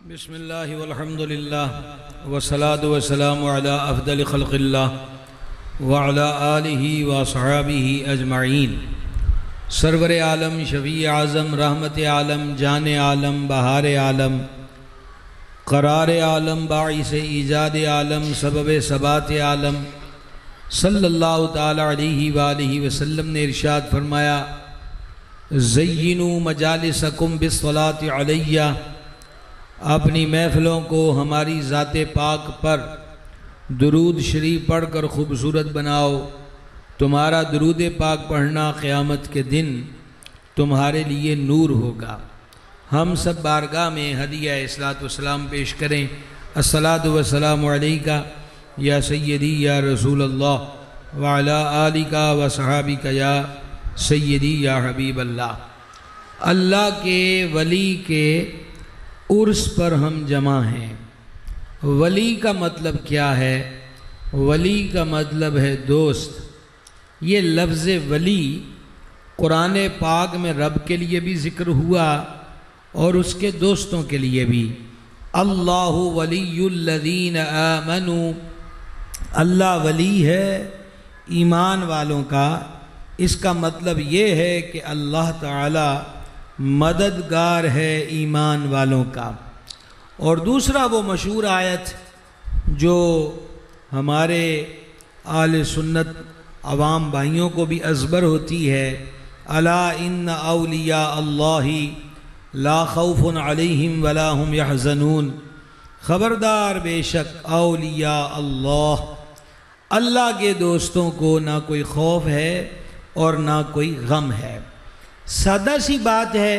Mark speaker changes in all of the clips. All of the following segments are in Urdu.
Speaker 1: بسم اللہ والحمدللہ والصلاة والسلام علی افضل خلق اللہ وعلی آلہ وصحابہ اجمعین۔ سرور عالم، شفیع اعظم، رحمت عالم، جان عالم، بہار عالم، قرار عالم، باعث ایجاد عالم، سبب ثبات عالم، صلی اللہ تعالی علیہ وآلہ وسلم نے ارشاد فرمایا: زینوا مجالسکم بالصلاۃ علیہ، اپنی محفلوں کو ہماری ذات پاک پر درود شریف پڑھ کر خوبصورت بناؤ۔ تمہارا درود پاک پڑھنا قیامت کے دن تمہارے لیے نور ہوگا۔ ہم سب بارگاہ میں ہدیہ الصلاۃ والسلام پیش کریں۔ الصلاۃ والسلام علیکہ یا سیدی یا رسول اللہ وعلی آلکہ وصحابکہ یا سیدی یا حبیب اللہ۔ اللہ کے ولی کے عرس پر ہم جمع ہیں۔ ولی کا مطلب کیا ہے؟ ولی کا مطلب ہے دوست۔ یہ لفظ ولی قرآن پاک میں رب کے لیے بھی ذکر ہوا اور اس کے دوستوں کے لیے بھی۔ اللہ ولی الذین آمنوا، اللہ ولی ہے ایمان والوں کا۔ اس کا مطلب یہ ہے کہ اللہ تعالی مددگار ہے ایمان والوں کا۔ اور دوسرا وہ مشہور آیت جو ہمارے اہل سنت عوام بھائیوں کو بھی ازبر ہوتی ہے: الا ان اولیاء اللہ لا خوف علیہم ولا هم یحزنون، خبردار بے شک اولیاء اللہ، اللہ کے دوستوں کو نہ کوئی خوف ہے اور نہ کوئی غم ہے۔ سادہ سی بات ہے،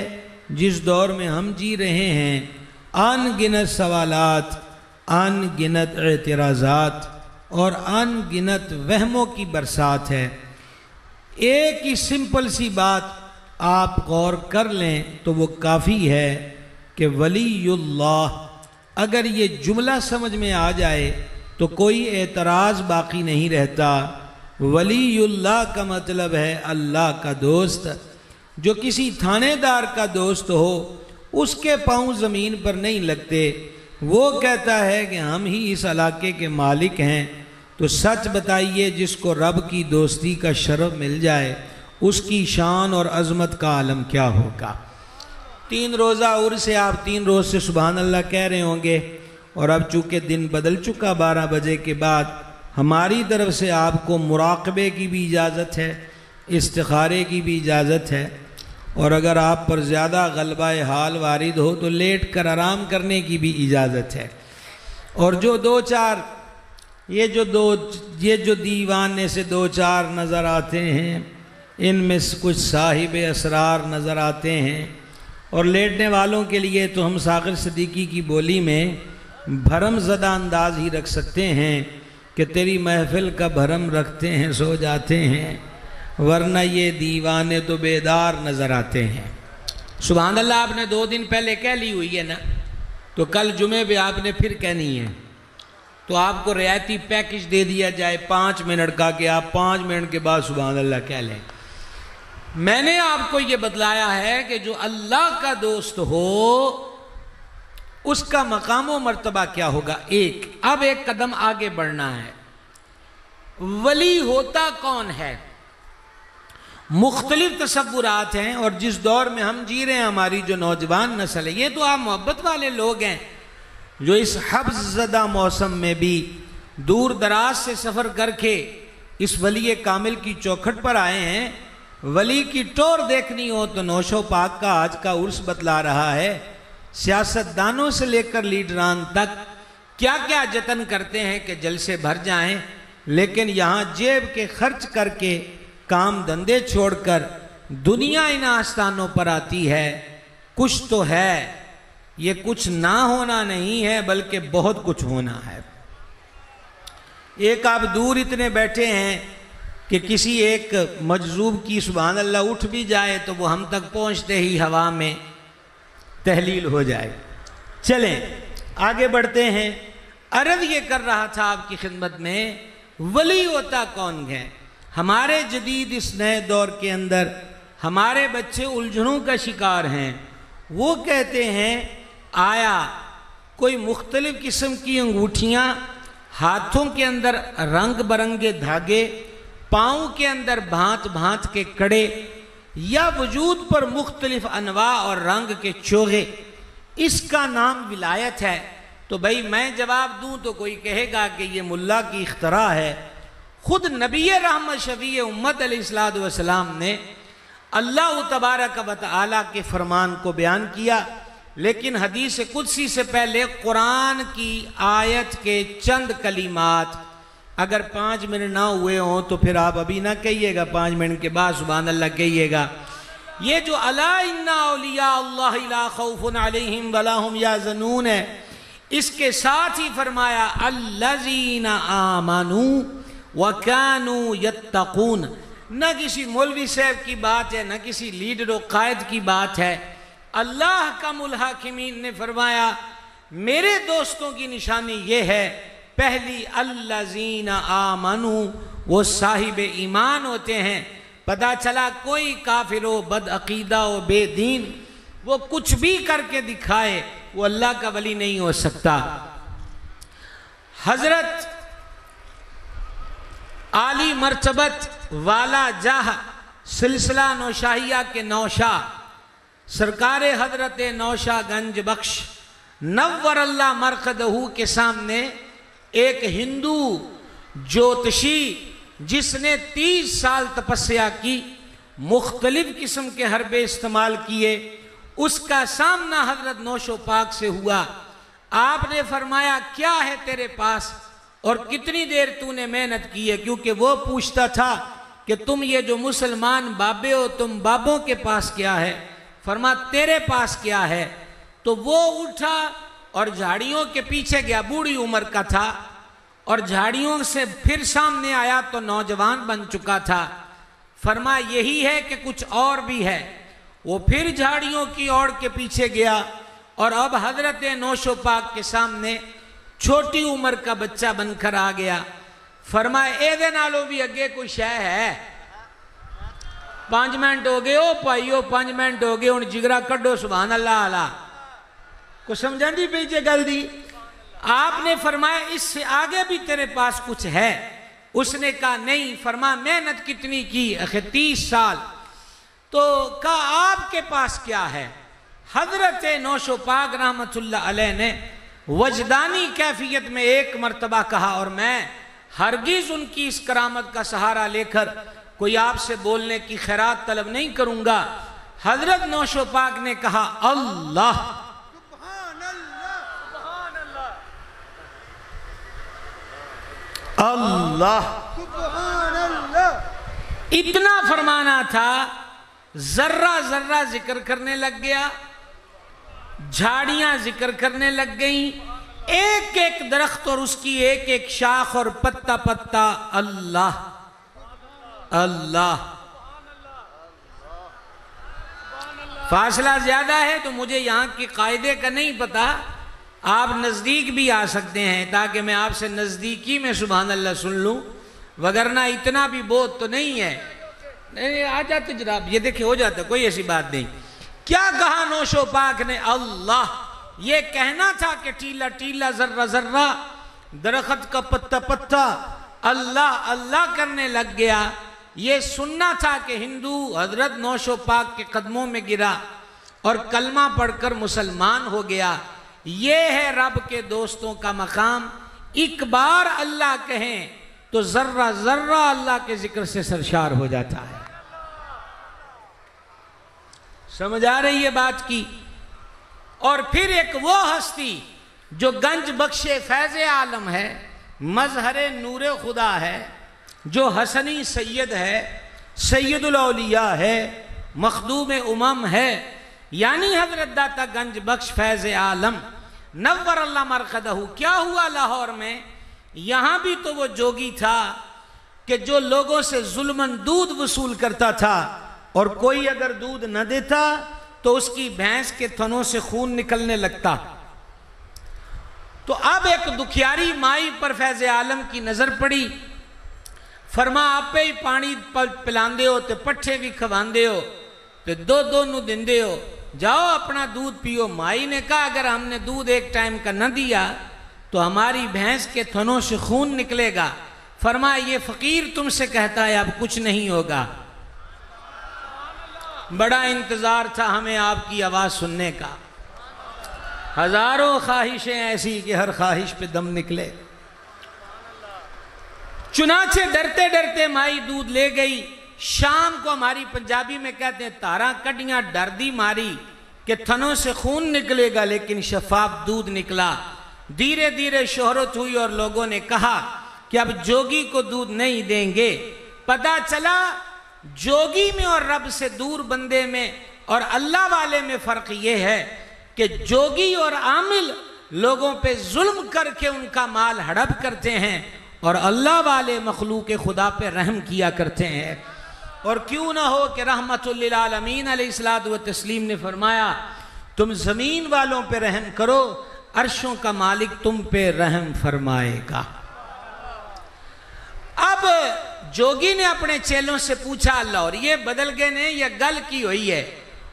Speaker 1: جس دور میں ہم جی رہے ہیں ان گنت سوالات، ان گنت اعتراضات اور ان گنت وہموں کی برسات ہے۔ ایک ہی سمپل سی بات آپ غور کر لیں تو وہ کافی ہے کہ ولی اللہ، اگر یہ جملہ سمجھ میں آ جائے تو کوئی اعتراض باقی نہیں رہتا۔ ولی اللہ کا مطلب ہے اللہ کا دوست۔ جو کسی تھانے دار کا دوست ہو، اس کے پاؤں زمین پر نہیں لگتے، وہ کہتا ہے کہ ہم ہی اس علاقے کے مالک ہیں۔ تو سچ بتائیے، جس کو رب کی دوستی کا شرف مل جائے اس کی شان اور عظمت کا عالم کیا ہوگا۔ 3 روزہ عرس سے آپ 3 روز سے سبحان اللہ کہہ رہے ہوں گے، اور اب چونکہ دن بدل چکا 12 بجے کے بعد، ہماری طرف سے آپ کو مراقبے کی بھی اجازت ہے، استخارے کی بھی اجازت ہے، اور اگر آپ پر زیادہ غلبہ حال وارد ہو تو لیٹ کر آرام کرنے کی بھی اجازت ہے۔ اور جو یہ جو دیوانے سے 2-4 نظر آتے ہیں، ان میں کچھ صاحب اسرار نظر آتے ہیں، اور لیٹنے والوں کے لیے تو ہم ساغر صدیقی کی بولی میں بھرم زدہ انداز ہی رکھ سکتے ہیں کہ تیری محفل کا بھرم رکھتے ہیں سو جاتے ہیں، ورنہ یہ دیوانے تو بیدار نظر آتے ہیں۔ سبحان اللہ آپ نے 2 دن پہلے کہہ لی ہوئی ہے نا، تو کل جمعے پہ آپ نے پھر کہنی ہے، تو آپ کو رعایتی پیکج دے دیا جائے 5 منٹ کا کہ آپ 5 منٹ کے بعد سبحان اللہ کہہ لیں۔ میں نے آپ کو یہ بتلایا ہے کہ جو اللہ کا دوست ہو اس کا مقام و مرتبہ کیا ہوگا۔ اب ایک قدم آگے بڑھنا ہے۔ ولی ہوتا کون ہے؟ مختلف تصورات ہیں، اور جس دور میں ہم جی رہے ہیں، ہماری جو نوجوان نسل ہے، یہ تو آپ محبت والے لوگ ہیں جو اس حبس زدہ موسم میں بھی دور دراز سے سفر کر کے اس ولی کامل کی چوکھٹ پر آئے ہیں۔ ولی کی ٹور دیکھنی ہو تو نوشو پاک کا آج کا عرس بتلا رہا ہے۔ سیاستدانوں سے لے کر لیڈران تک کیا کیا جتن کرتے ہیں کہ جلسے بھر جائیں، لیکن یہاں جیب کے خرچ کر کے کام دندے چھوڑ کر دنیا ان آستانوں پر آتی ہے۔ کچھ تو ہے، یہ کچھ نہ ہونا نہیں ہے بلکہ بہت کچھ ہونا ہے۔ ایک آپ دور اتنے بیٹھے ہیں کہ کسی ایک مجذوب کی سبحان اللہ اٹھ بھی جائے تو وہ ہم تک پہنچتے ہی ہوا میں تحلیل ہو جائے۔ چلیں آگے بڑھتے ہیں۔ عرض یہ کر رہا تھا آپ کی خدمت میں، ولی ہوتا کون ہے؟ ہمارے جدید اس نئے دور کے اندر ہمارے بچے الجھنوں کا شکار ہیں۔ وہ کہتے ہیں آیا کوئی مختلف قسم کی انگوٹھیاں، ہاتھوں کے اندر رنگ برنگے دھاگے، پاؤں کے اندر بھانت بھانت کے کڑے، یا وجود پر مختلف انواع اور رنگ کے چوغے، اس کا نام ولایت ہے۔ تو بھائی میں جواب دوں تو کوئی کہے گا کہ یہ ملا کی اختراع ہے۔ خود نبی رحمت شفیع امت علیہ السلام نے اللہ تبارک و تعالیٰ کے فرمان کو بیان کیا، لیکن حدیث قدسی سے پہلے قرآن کی آیت کے چند کلمات اگر 5 منٹ نہ ہوئے ہوں تو پھر آپ ابھی نہ کہیے گا، 5 منٹ کے بعد سبحان اللہ کہیے گا۔ یہ جو الا ان اولیاء اللہ لا خوف علیہم ولا هم یحزنون ہے، اس کے ساتھ ہی فرمایا الذین آمنوا وکانوا یتقون۔ نہ کسی مولوی صاحب کی بات ہے، نہ کسی لیڈر و قائد کی بات ہے، اللہ احکم الحاکمین نے فرمایا میرے دوستوں کی نشانی یہ ہے، پہلی الذین آمنوا، وہ صاحب ایمان ہوتے ہیں۔ پتہ چلا کوئی کافر و بد عقیدہ و بے دین وہ کچھ بھی کر کے دکھائے، وہ اللہ کا ولی نہیں ہو سکتا۔ حضرت عالی مرتبت والا جاہ سلسلہ نوشاہیہ کے نوشاہ سرکار حضرت نوشاہ گنج بخش نور اللہ مرقدہ کے سامنے ایک ہندو جوتشی جس نے 30 سال تپسیا کی، مختلف قسم کے حربے استعمال کیے، اس کا سامنا حضرت نوشو پاک سے ہوا۔ آپ نے فرمایا کیا ہے تیرے پاس اور کتنی دیر تو نے محنت کی ہے، کیونکہ وہ پوچھتا تھا کہ تم یہ جو مسلمان بابے ہو، تم بابوں کے پاس کیا ہے؟ فرما تیرے پاس کیا ہے؟ تو وہ اٹھا اور جھاڑیوں کے پیچھے گیا، بوڑھی عمر کا تھا، اور جھاڑیوں سے پھر سامنے آیا تو نوجوان بن چکا تھا۔ فرما یہی ہے کہ کچھ اور بھی ہے؟ وہ پھر جھاڑیوں کی اوڑ کے پیچھے گیا اور اب حضرت نوشو پاک کے سامنے چھوٹی عمر کا بچہ بن کر آ گیا۔ فرمایا اے دے نالو بھی اگے کوئی شے ہے؟ 5 منٹ ہو گئے، او پائیو 5 منٹ ہو گئے، ان جگرہ کڈو سبحان اللہ علیہ کو سمجھان دی پیچھے گل دی۔ آپ نے فرمایا اس سے آگے بھی تیرے پاس کچھ ہے؟ اس نے کہا نہیں۔ فرمایا محنت کتنی کی؟ 30 سال۔ تو کہا آپ کے پاس کیا ہے؟ حضرت نوشو پاک رحمت اللہ علیہ نے وجدانی کیفیت میں ایک مرتبہ کہا، اور میں ہرگز ان کی اس کرامت کا سہارا لے کر کوئی آپ سے بولنے کی خیرات طلب نہیں کروں گا۔ حضرت نوشو پاک نے کہا اللہ، اللہ، اتنا فرمانا تھا، ذرہ ذرہ ذکر کرنے لگ گیا، جھاڑیاں ذکر کرنے لگ گئیں، ایک ایک درخت اور اس کی ایک ایک شاخ اور پتا پتا اللہ اللہ۔ فاصلہ زیادہ ہے تو مجھے یہاں کی قاعدے کا نہیں پتا، آپ نزدیک بھی آ سکتے ہیں تاکہ میں آپ سے نزدیکی میں سبحان اللہ سن لوں، وگرنہ اتنا بھی بہت تو نہیں ہے۔ نہیں آ جاتے جناب، یہ دیکھیں ہو جاتا، کوئی ایسی بات نہیں۔ کیا کہا نوشو پاک نے؟ اللہ۔ یہ کہنا تھا کہ ٹیلا ٹیلا ذرہ ذرہ درخت کا پتا پتا اللہ اللہ کرنے لگ گیا۔ یہ سننا تھا کہ ہندو حضرت نوشو پاک کے قدموں میں گرا اور کلمہ پڑھ کر مسلمان ہو گیا۔ یہ ہے رب کے دوستوں کا مقام، ایک بار اللہ کہیں تو ذرہ ذرہ اللہ کے ذکر سے سرشار ہو جاتا ہے۔ سمجھ آ رہی ہے بات کی؟ اور پھر ایک وہ ہستی جو گنج بخش فیض عالم ہے، مظہر نور خدا ہے، جو حسنی سید ہے، سید الاولیاء ہے، مخدوم امم ہے، یعنی حضرت داتا گنج بخش فیض عالم نور اللہ مرقدہ۔ کیا ہوا لاہور میں؟ یہاں بھی تو وہ جوگی تھا کہ جو لوگوں سے ظلماً دودھ وصول کرتا تھا، اور کوئی اگر دودھ نہ دیتا تو اس کی بھینس کے تھنوں سے خون نکلنے لگتا۔ تو اب ایک دکھیاری مائی پر فیض عالم کی نظر پڑی۔ فرما آپ پانی پلاندے ہو تے پٹھے بھی کھواندے ہو تے دو نو دندے ہو، جاؤ اپنا دودھ پیو۔ مائی نے کہا اگر ہم نے دودھ ایک ٹائم کا نہ دیا تو ہماری بھینس کے تھنوں سے خون نکلے گا۔ فرمایا یہ فقیر تم سے کہتا ہے اب کچھ نہیں ہوگا۔ بڑا انتظار تھا ہمیں آپ کی آواز سننے کا، ہزاروں خواہشیں ایسی کہ ہر خواہش پہ دم نکلے۔ چنانچہ ڈرتے ڈرتے مائی دودھ لے گئی۔ شام کو ہماری پنجابی میں کہتے ہیں تارا کڈیاں ڈر دی ماری کہ تھنوں سے خون نکلے گا، لیکن شفاف دودھ نکلا۔ دھیرے دھیرے شہرت ہوئی اور لوگوں نے کہا کہ اب جوگی کو دودھ نہیں دیں گے۔ پتہ چلا جوگی میں اور رب سے دور بندے میں اور اللہ والے میں فرق یہ ہے کہ جوگی اور عامل لوگوں پہ ظلم کر کے ان کا مال ہڑپ کرتے ہیں، اور اللہ والے مخلوق خدا پہ رحم کیا کرتے ہیں۔ اور کیوں نہ ہو کہ رحمت للعالمین علیہ الصلوۃ والتسلیم نے فرمایا تم زمین والوں پہ رحم کرو، عرشوں کا مالک تم پہ رحم فرمائے گا۔ اب جوگی نے اپنے چیلوں سے پوچھا اللہ اور یہ بدل گئے نے یہ گل کی ہوئی ہے؟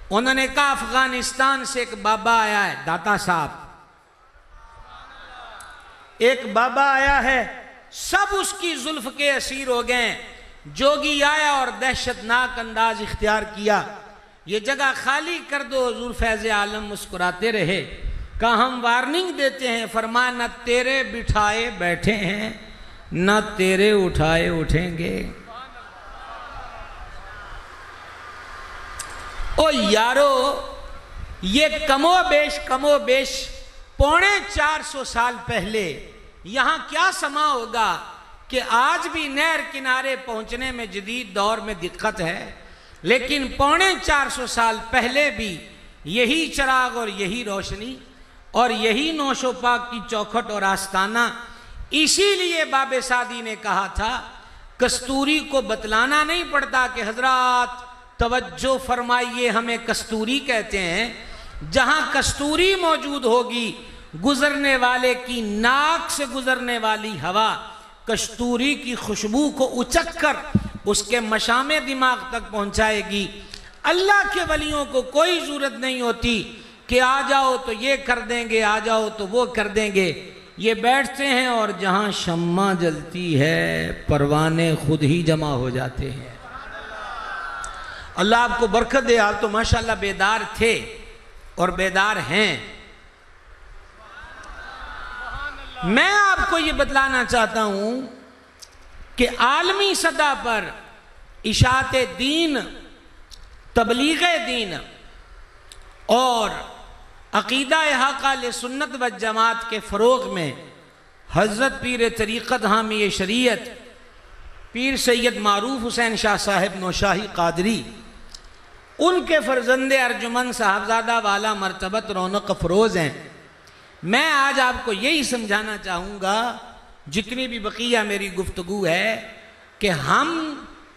Speaker 1: انہوں نے کہا افغانستان سے ایک بابا آیا ہے، داتا صاحب، ایک بابا آیا ہے، سب اس کی زلف کے اسیر ہو گئے۔ جوگی آیا اور دہشت ناک انداز اختیار کیا، یہ جگہ خالی کر دو۔ حضور فیض عالم مسکراتے رہے، کہا ہم وارننگ دیتے ہیں، فرمایا نہ تیرے بٹھائے بیٹھے ہیں نہ تیرے اٹھائے اٹھیں گے۔ او یارو یہ کم و بیش 450 سال پہلے یہاں کیا سما ہوگا کہ آج بھی نہر کنارے پہنچنے میں جدید دور میں دقت ہے، لیکن 450 سال پہلے بھی یہی چراغ اور یہی روشنی اور یہی نوش و پاک کی چوکھٹ اور آستانہ۔ اسی لیے باب سعدی نے کہا تھا کستوری کو بتلانا نہیں پڑتا کہ حضرات توجہ فرمائیے ہمیں کستوری کہتے ہیں۔ جہاں کستوری موجود ہوگی گزرنے والے کی ناک سے گزرنے والی ہوا کستوری کی خوشبو کو اچک کر اس کے مشام دماغ تک پہنچائے گی۔ اللہ کے ولیوں کو کوئی ضرورت نہیں ہوتی کہ آ جاؤ تو یہ کر دیں گے، آ جاؤ تو وہ کر دیں گے۔ یہ بیٹھتے ہیں اور جہاں شمع جلتی ہے پروانے خود ہی جمع ہو جاتے ہیں۔ اللہ آپ کو برکت دے، آپ تو ماشاءاللہ بیدار تھے اور بیدار ہیں۔ میں آپ کو یہ بتلانا چاہتا ہوں کہ عالمی سطح پر اشاعت دین، تبلیغ دین اور عقیدہ حق اہل سنت و جماعت کے فروغ میں حضرت پیر طریقت حامی شریعت پیر سید معروف حسین شاہ صاحب نوشاہی قادری، ان کے فرزند ارجمند صاحبزادہ والا مرتبت رونق افروز ہیں۔ میں آج آپ کو یہی سمجھانا چاہوں گا، جتنی بھی بقیہ میری گفتگو ہے، کہ ہم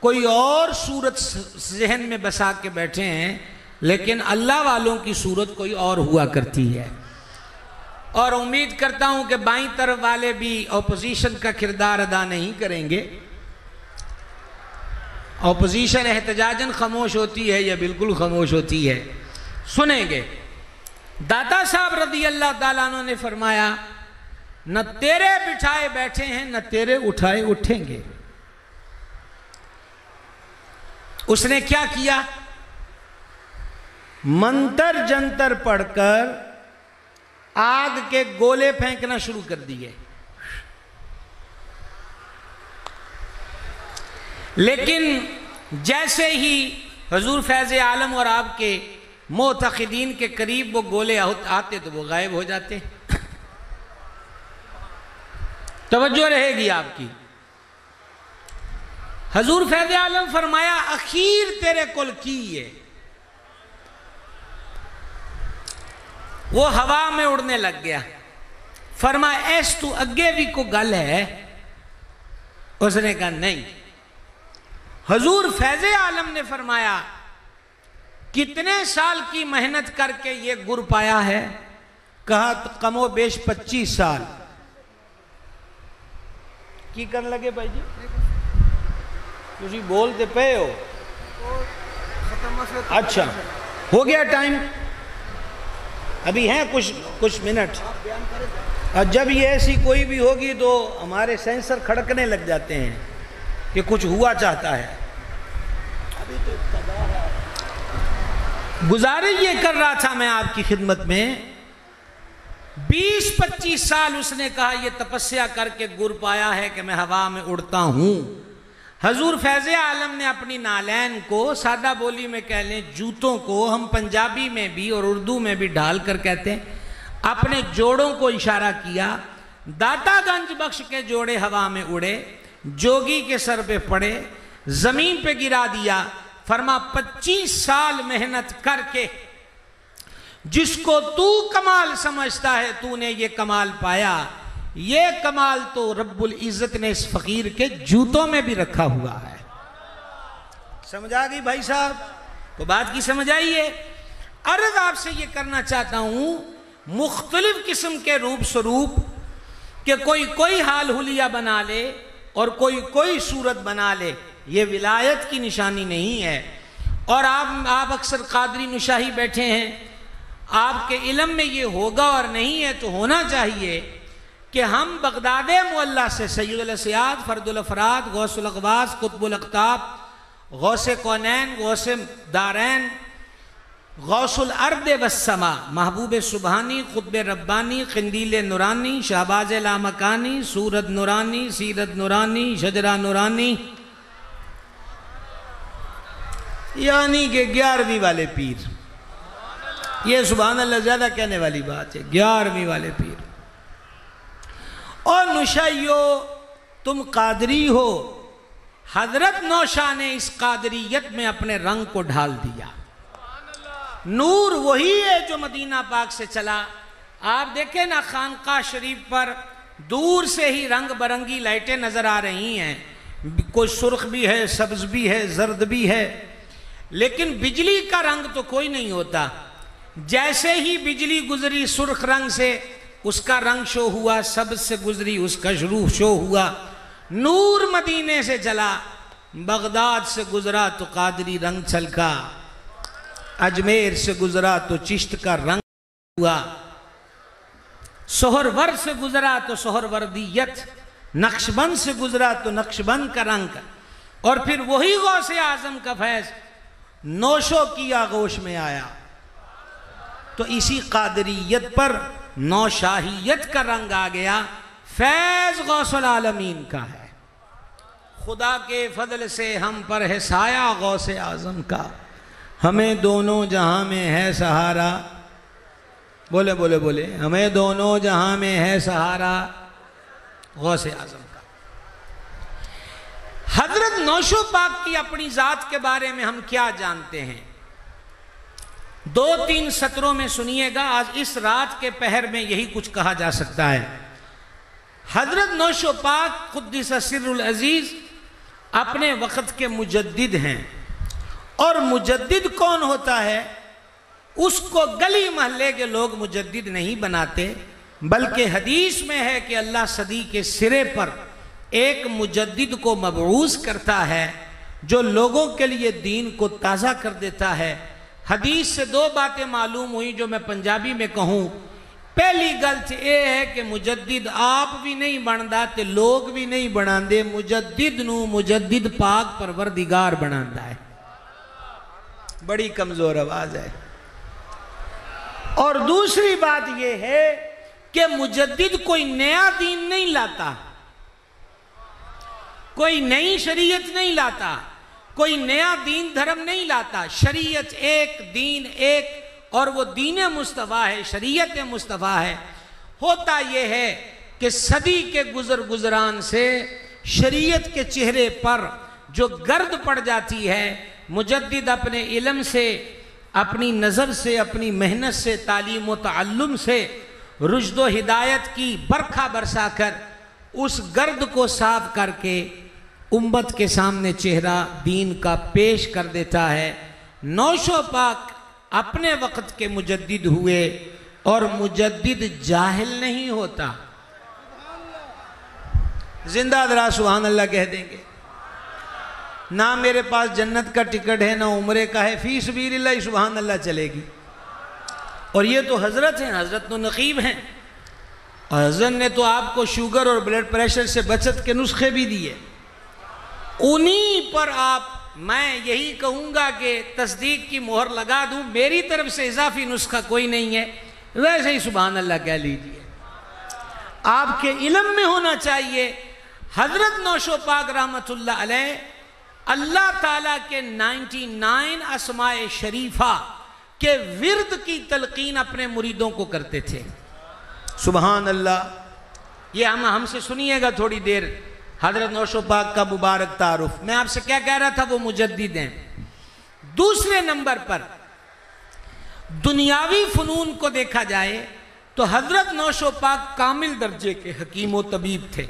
Speaker 1: کوئی اور صورت ذہن میں بسا کے بیٹھے ہیں، لیکن اللہ والوں کی صورت کوئی اور ہوا کرتی ہے۔ اور امید کرتا ہوں کہ بائیں طرف والے بھی اپوزیشن کا کردار ادا نہیں کریں گے۔ اپوزیشن احتجاجاً خاموش ہوتی ہے یا بالکل خاموش ہوتی ہے، سنیں گے۔ داتا صاحب رضی اللہ تعالیٰ عنہ نے فرمایا نہ تیرے بٹھائے بیٹھے ہیں نہ تیرے اٹھائے اٹھیں گے۔ اس نے کیا کیا؟ منتر جنتر پڑھ کر آگ کے گولے پھینکنا شروع کر دیے۔ لیکن جیسے ہی حضور فیض عالم اور آپ کے معتقدین کے قریب وہ گولے آتے تو وہ غائب ہو جاتے۔ توجہ رہے گی آپ کی۔ حضور فیض عالم فرمایا اخیر تیرے کل کی ہے، وہ ہوا میں اڑنے لگ گیا۔ فرمایا ایس تو اگے بھی کو گل ہے؟ اس نے کہا نہیں۔ حضور فیض عالم نے فرمایا کتنے سال کی محنت کر کے یہ گر پایا ہے؟ کہا کم و بیش 25 سال کی کرنے لگے بھائی جی؟ تسی بولتے پے ہو؟ اچھا ہو گیا ٹائم؟ ابھی ہیں کچھ منٹ، اور جب یہ ایسی کوئی بھی ہوگی تو ہمارے سینسر کھڑکنے لگ جاتے ہیں کہ کچھ ہوا چاہتا ہے۔ گزارش یہ کر رہا تھا میں آپ کی خدمت میں، 20-25 سال اس نے کہا یہ تپسیا کر کے گر پایا ہے کہ میں ہوا میں اڑتا ہوں۔ حضور فیض عالم نے اپنی نالین کو، سادہ بولی میں کہہ لیں جوتوں کو، ہم پنجابی میں بھی اور اردو میں بھی ڈھال کر کہتے ہیں، اپنے جوڑوں کو اشارہ کیا، داتا گنج بخش کے جوڑے ہوا میں اڑے، جوگی کے سر پہ پڑے، زمین پہ گرا دیا، فرما 25 سال محنت کر کے جس کو تو کمال سمجھتا ہے تو نے یہ کمال پایا، یہ کمال تو رب العزت نے اس فقیر کے جوتوں میں بھی رکھا ہوا ہے۔ سمجھ آ گئی بھائی صاحب؟ تو بات کی سمجھ آئیے؟ عرض آپ سے یہ کرنا چاہتا ہوں، مختلف قسم کے روپ سروپ کہ کوئی حال حلیہ بنا لے اور کوئی صورت بنا لے، یہ ولایت کی نشانی نہیں ہے۔ اور آپ اکثر قادری نشاہی بیٹھے ہیں، آپ کے علم میں یہ ہوگا اور نہیں ہے تو ہونا چاہیے کہ ہم بغداد معلیٰ سے سید الاسیاد، فرد الافراد، غوث الاغواث، قطب الاقطاب، غوث کونین، غوث دارین، غوث الارض والسماء، محبوب سبحانی، قطب ربانی، قندیل نورانی، شہباز لامکانی، سورت نورانی، سیرت نورانی، شجرہ نورانی، یعنی کہ 11ویں والے پیر، یہ سبحان اللہ زیادہ کہنے والی بات ہے، 11ویں والے پیر۔ اور نشائیو تم قادری ہو، حضرت نوشاہ نے اس قادریت میں اپنے رنگ کو ڈھال دیا۔ نور وہی ہے جو مدینہ پاک سے چلا۔ آپ دیکھیں نا خانقاہ شریف پر دور سے ہی رنگ برنگی لائٹیں نظر آ رہی ہیں، کوئی سرخ بھی ہے، سبز بھی ہے، زرد بھی ہے، لیکن بجلی کا رنگ تو کوئی نہیں ہوتا۔ جیسے ہی بجلی گزری سرخ رنگ سے اس کا رنگ شو ہوا، سبز سے گزری اس کا شو ہوا۔ نور مدینے سے چلا، بغداد سے گزرا تو قادری رنگ چھلکا، اجمیر سے گزرا تو چشت کا رنگ ہوا، سہرور سے گزرا تو سہروردیت، نقشبند سے گزرا تو نقشبند کا رنگ، اور پھر وہی غوث اعظم کا فیض نوشو کی آغوش میں آیا تو اسی قادریت پر نوشاہیت کا رنگ آ گیا۔ فیض غوث العالمین کا ہے، خدا کے فضل سے ہم پر ہے سایہ غوث اعظم کا، ہمیں دونوں جہاں میں ہے سہارا، بولے بولے بولے، ہمیں دونوں جہاں میں ہے سہارا غوث اعظم کا۔ حضرت نوشو پاک کی اپنی ذات کے بارے میں ہم کیا جانتے ہیں؟ 2-3 سطروں میں سنیے گا، آج اس رات کے پہر میں یہی کچھ کہا جا سکتا ہے۔ حضرت نوشو پاک قدس سر العزیز اپنے وقت کے مجدد ہیں، اور مجدد کون ہوتا ہے؟ اس کو گلی محلے کے لوگ مجدد نہیں بناتے، بلکہ حدیث میں ہے کہ اللہ صدی کے سرے پر ایک مجدد کو مبعوث کرتا ہے جو لوگوں کے لیے دین کو تازہ کر دیتا ہے۔ حدیث سے 2 باتیں معلوم ہوئی جو میں پنجابی میں کہوں۔ پہلی غلط یہ ہے کہ مجدد آپ بھی نہیں بندا تے لوگ بھی نہیں بناندے، مجدد نو مجدد پاک پروردگار بناندا ہے۔ بڑی کمزور آواز ہے۔ اور دوسری بات یہ ہے کہ مجدد کوئی نیا دین نہیں لاتا، کوئی نئی شریعت نہیں لاتا، کوئی نیا دین دھرم نہیں لاتا۔ شریعت ایک، دین ایک، اور وہ دین مصطفیٰ ہے، شریعت مصطفیٰ ہے۔ ہوتا یہ ہے کہ صدی کے گزران سے شریعت کے چہرے پر جو گرد پڑ جاتی ہے، مجدد اپنے علم سے، اپنی نظر سے، اپنی محنت سے، تعلیم و تعلم سے رشد و ہدایت کی برکھا برسا کر اس گرد کو صاف کر کے امت کے سامنے چہرہ دین کا پیش کر دیتا ہے۔ نوشو پاک اپنے وقت کے مجدد ہوئے، اور مجدد جاہل نہیں ہوتا۔ زندہ درا سبحان اللہ کہہ دیں گے، نہ میرے پاس جنت کا ٹکٹ ہے، نہ عمرے کا ہے، فی سبیل اللہ سبحان اللہ چلے گی۔ اور یہ تو حضرت ہیں، حضرت تو نقیب ہیں، اور حضرت نے تو آپ کو شوگر اور بلڈ پریشر سے بچت کے نسخے بھی دیے، انہی پر آپ، میں یہی کہوں گا کہ تصدیق کی مہر لگا دوں، میری طرف سے اضافی نسخہ کوئی نہیں ہے، ویسے ہی سبحان اللہ کہہ لیجئے، آپ کے علم میں ہونا چاہیے۔ حضرت نوشو پاک رحمت اللہ علیہ اللہ تعالیٰ کے 99 اسماء شریفہ کے ورد کی تلقین اپنے مریدوں کو کرتے تھے، سبحان اللہ۔ یہ ہم سے سنیے گا تھوڑی دیر حضرت نوشو پاک کا مبارک تعارف۔ میں آپ سے کیا کہہ رہا تھا، وہ مجدد ہیں۔ دوسرے نمبر پر دنیاوی فنون کو دیکھا جائے تو حضرت نوشو پاک کامل درجے کے حکیم و طبیب تھے،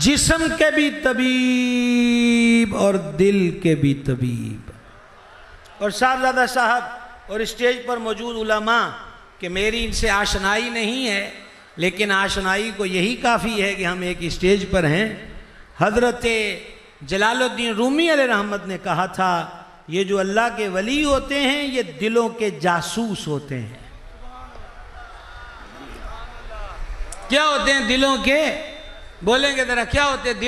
Speaker 1: جسم کے بھی طبیب اور دل کے بھی طبیب۔ اور صاحبزادہ صاحب اور اسٹیج پر موجود علماء کہ میری ان سے آشنائی نہیں ہے، لیکن آشنائی کو یہی کافی ہے کہ ہم ایک اسٹیج پر ہیں۔ حضرت جلال الدین رومی علیہ رحمت نے کہا تھا، یہ جو اللہ کے ولی ہوتے ہیں یہ دلوں کے جاسوس ہوتے ہیں۔ کیا ہوتے ہیں دلوں کے؟ بولیں گے ذرا، کیا ہوتے ہیں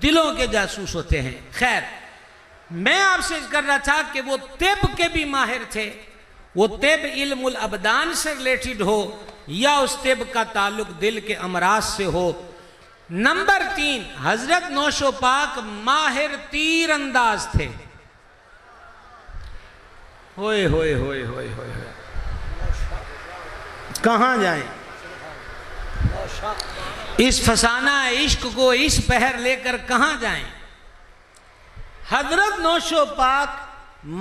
Speaker 1: دلوں کے جاسوس ہوتے ہیں۔ خیر، میں آپ سے کر رہا تھا کہ وہ طب کے بھی ماہر تھے، وہ طب علم الابدان سے ریلیٹڈ ہو یا اس طب کا تعلق دل کے امراض سے ہو۔ نمبر 3، حضرت نوشو پاک ماہر تیر انداز تھے۔ ہوئے ہوئے ہوئے ہوئے ہوئے، کہاں جائیں اس فسانہ عشق کو، اس پہر لے کر کہاں جائیں؟ حضرت نوشو پاک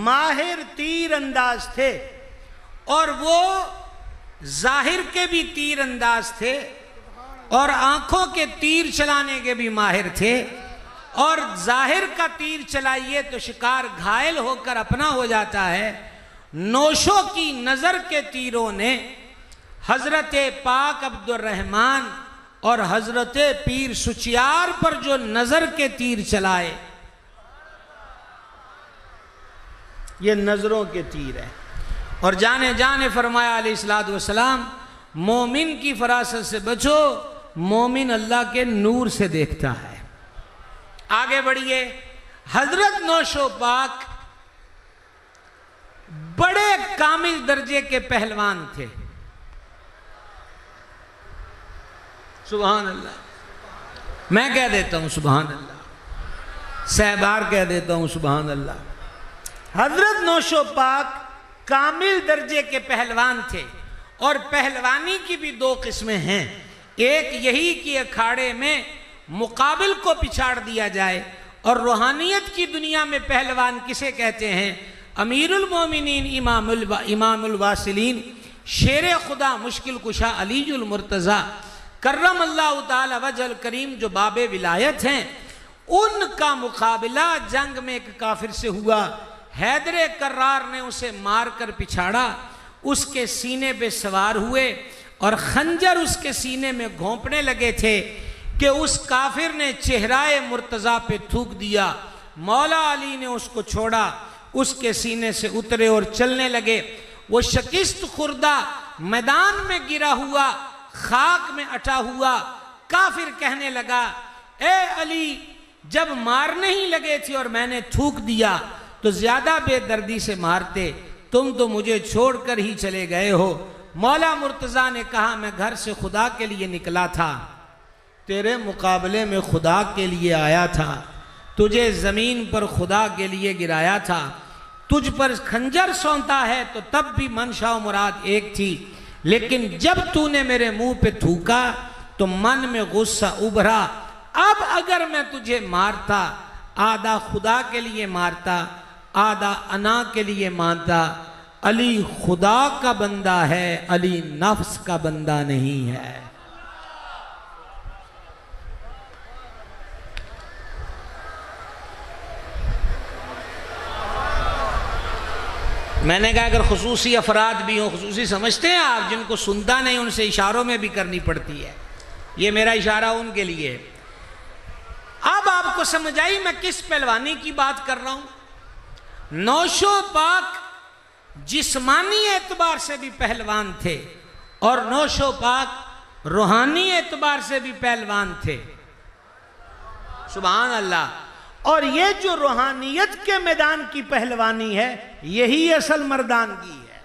Speaker 1: ماہر تیر انداز تھے، اور وہ ظاہر کے بھی تیر انداز تھے، اور آنکھوں کے تیر چلانے کے بھی ماہر تھے، اور ظاہر کا تیر چلائیے تو شکار گھائل ہو کر اپنا ہو جاتا ہے۔ نوشو کی نظر کے تیروں نے حضرت پاک عبد الرحمن اور حضرت پیر سچیار پر جو نظر کے تیر چلائے، یہ نظروں کے تیر ہیں۔ اور جانے فرمایا علیہ السلام، مومن کی فراست سے بچو، مومن اللہ کے نور سے دیکھتا ہے۔ آگے بڑھیے، حضرت نوشو پاک بڑے کامل درجے کے پہلوان تھے، سبحان اللہ۔ میں کہہ دیتا ہوں سبحان اللہ، سہبار کہہ دیتا ہوں سبحان اللہ۔ حضرت نوشو پاک کامل درجے کے پہلوان تھے، اور پہلوانی کی بھی 2 قسمیں ہیں۔ ایک یہی کہ اکھاڑے میں مقابل کو پچھاڑ دیا جائے، اور روحانیت کی دنیا میں پہلوان کسے کہتے ہیں؟ امیر المومنین امام الواصلین شیر خدا مشکل کشا علی المرتضی کرم اللہ تعالی وجہ الکریم جو باب ولایت ہیں، ان کا مقابلہ جنگ میں ایک کافر سے ہوا۔ حیدر کرار نے اسے مار کر پچھاڑا، اس کے سینے پہ سوار ہوئے اور خنجر اس کے سینے میں گھونپنے لگے تھے کہ اس کافر نے چہرہ مرتضی پہ تھوک دیا۔ مولا علی نے اس کو چھوڑا، اس کے سینے سے اترے اور چلنے لگے۔ وہ شکست خوردہ میدان میں گرا ہوا، خاک میں اٹا ہوا، کافر کہنے لگا، اے علی، جب مارنے ہی لگے تھے اور میں نے تھوک دیا تو زیادہ بے دردی سے مارتے، تم تو مجھے چھوڑ کر ہی چلے گئے ہو۔ مولا مرتضیٰ نے کہا، میں گھر سے خدا کے لیے نکلا تھا، تیرے مقابلے میں خدا کے لیے آیا تھا، تجھے زمین پر خدا کے لیے گرایا تھا، تجھ پر خنجر سونتا ہے تو تب بھی منشا و مراد ایک تھی، لیکن جب تو نے میرے منہ پہ تھوکا تو من میں غصہ ابھرا۔ اب اگر میں تجھے مارتا، آدھا خدا کے لیے مارتا، آدھا انا کے لیے مانتا۔ علی خدا کا بندہ ہے، علی نفس کا بندہ نہیں ہے۔ میں نے کہا اگر خصوصی افراد بھی ہوں، خصوصی سمجھتے ہیں آپ، جن کو سنتا نہیں ان سے اشاروں میں بھی کرنی پڑتی ہے، یہ میرا اشارہ ان کے لیے۔ اب آپ کو سمجھ آئی میں کس پہلوانی کی بات کر رہا ہوں؟ نوشو پاک
Speaker 2: جسمانی اعتبار سے بھی پہلوان تھے اور نوشو پاک روحانی اعتبار سے بھی پہلوان تھے. سبحان اللہ. اور یہ جو روحانیت کے میدان کی پہلوانی ہے یہی اصل مردانگی ہے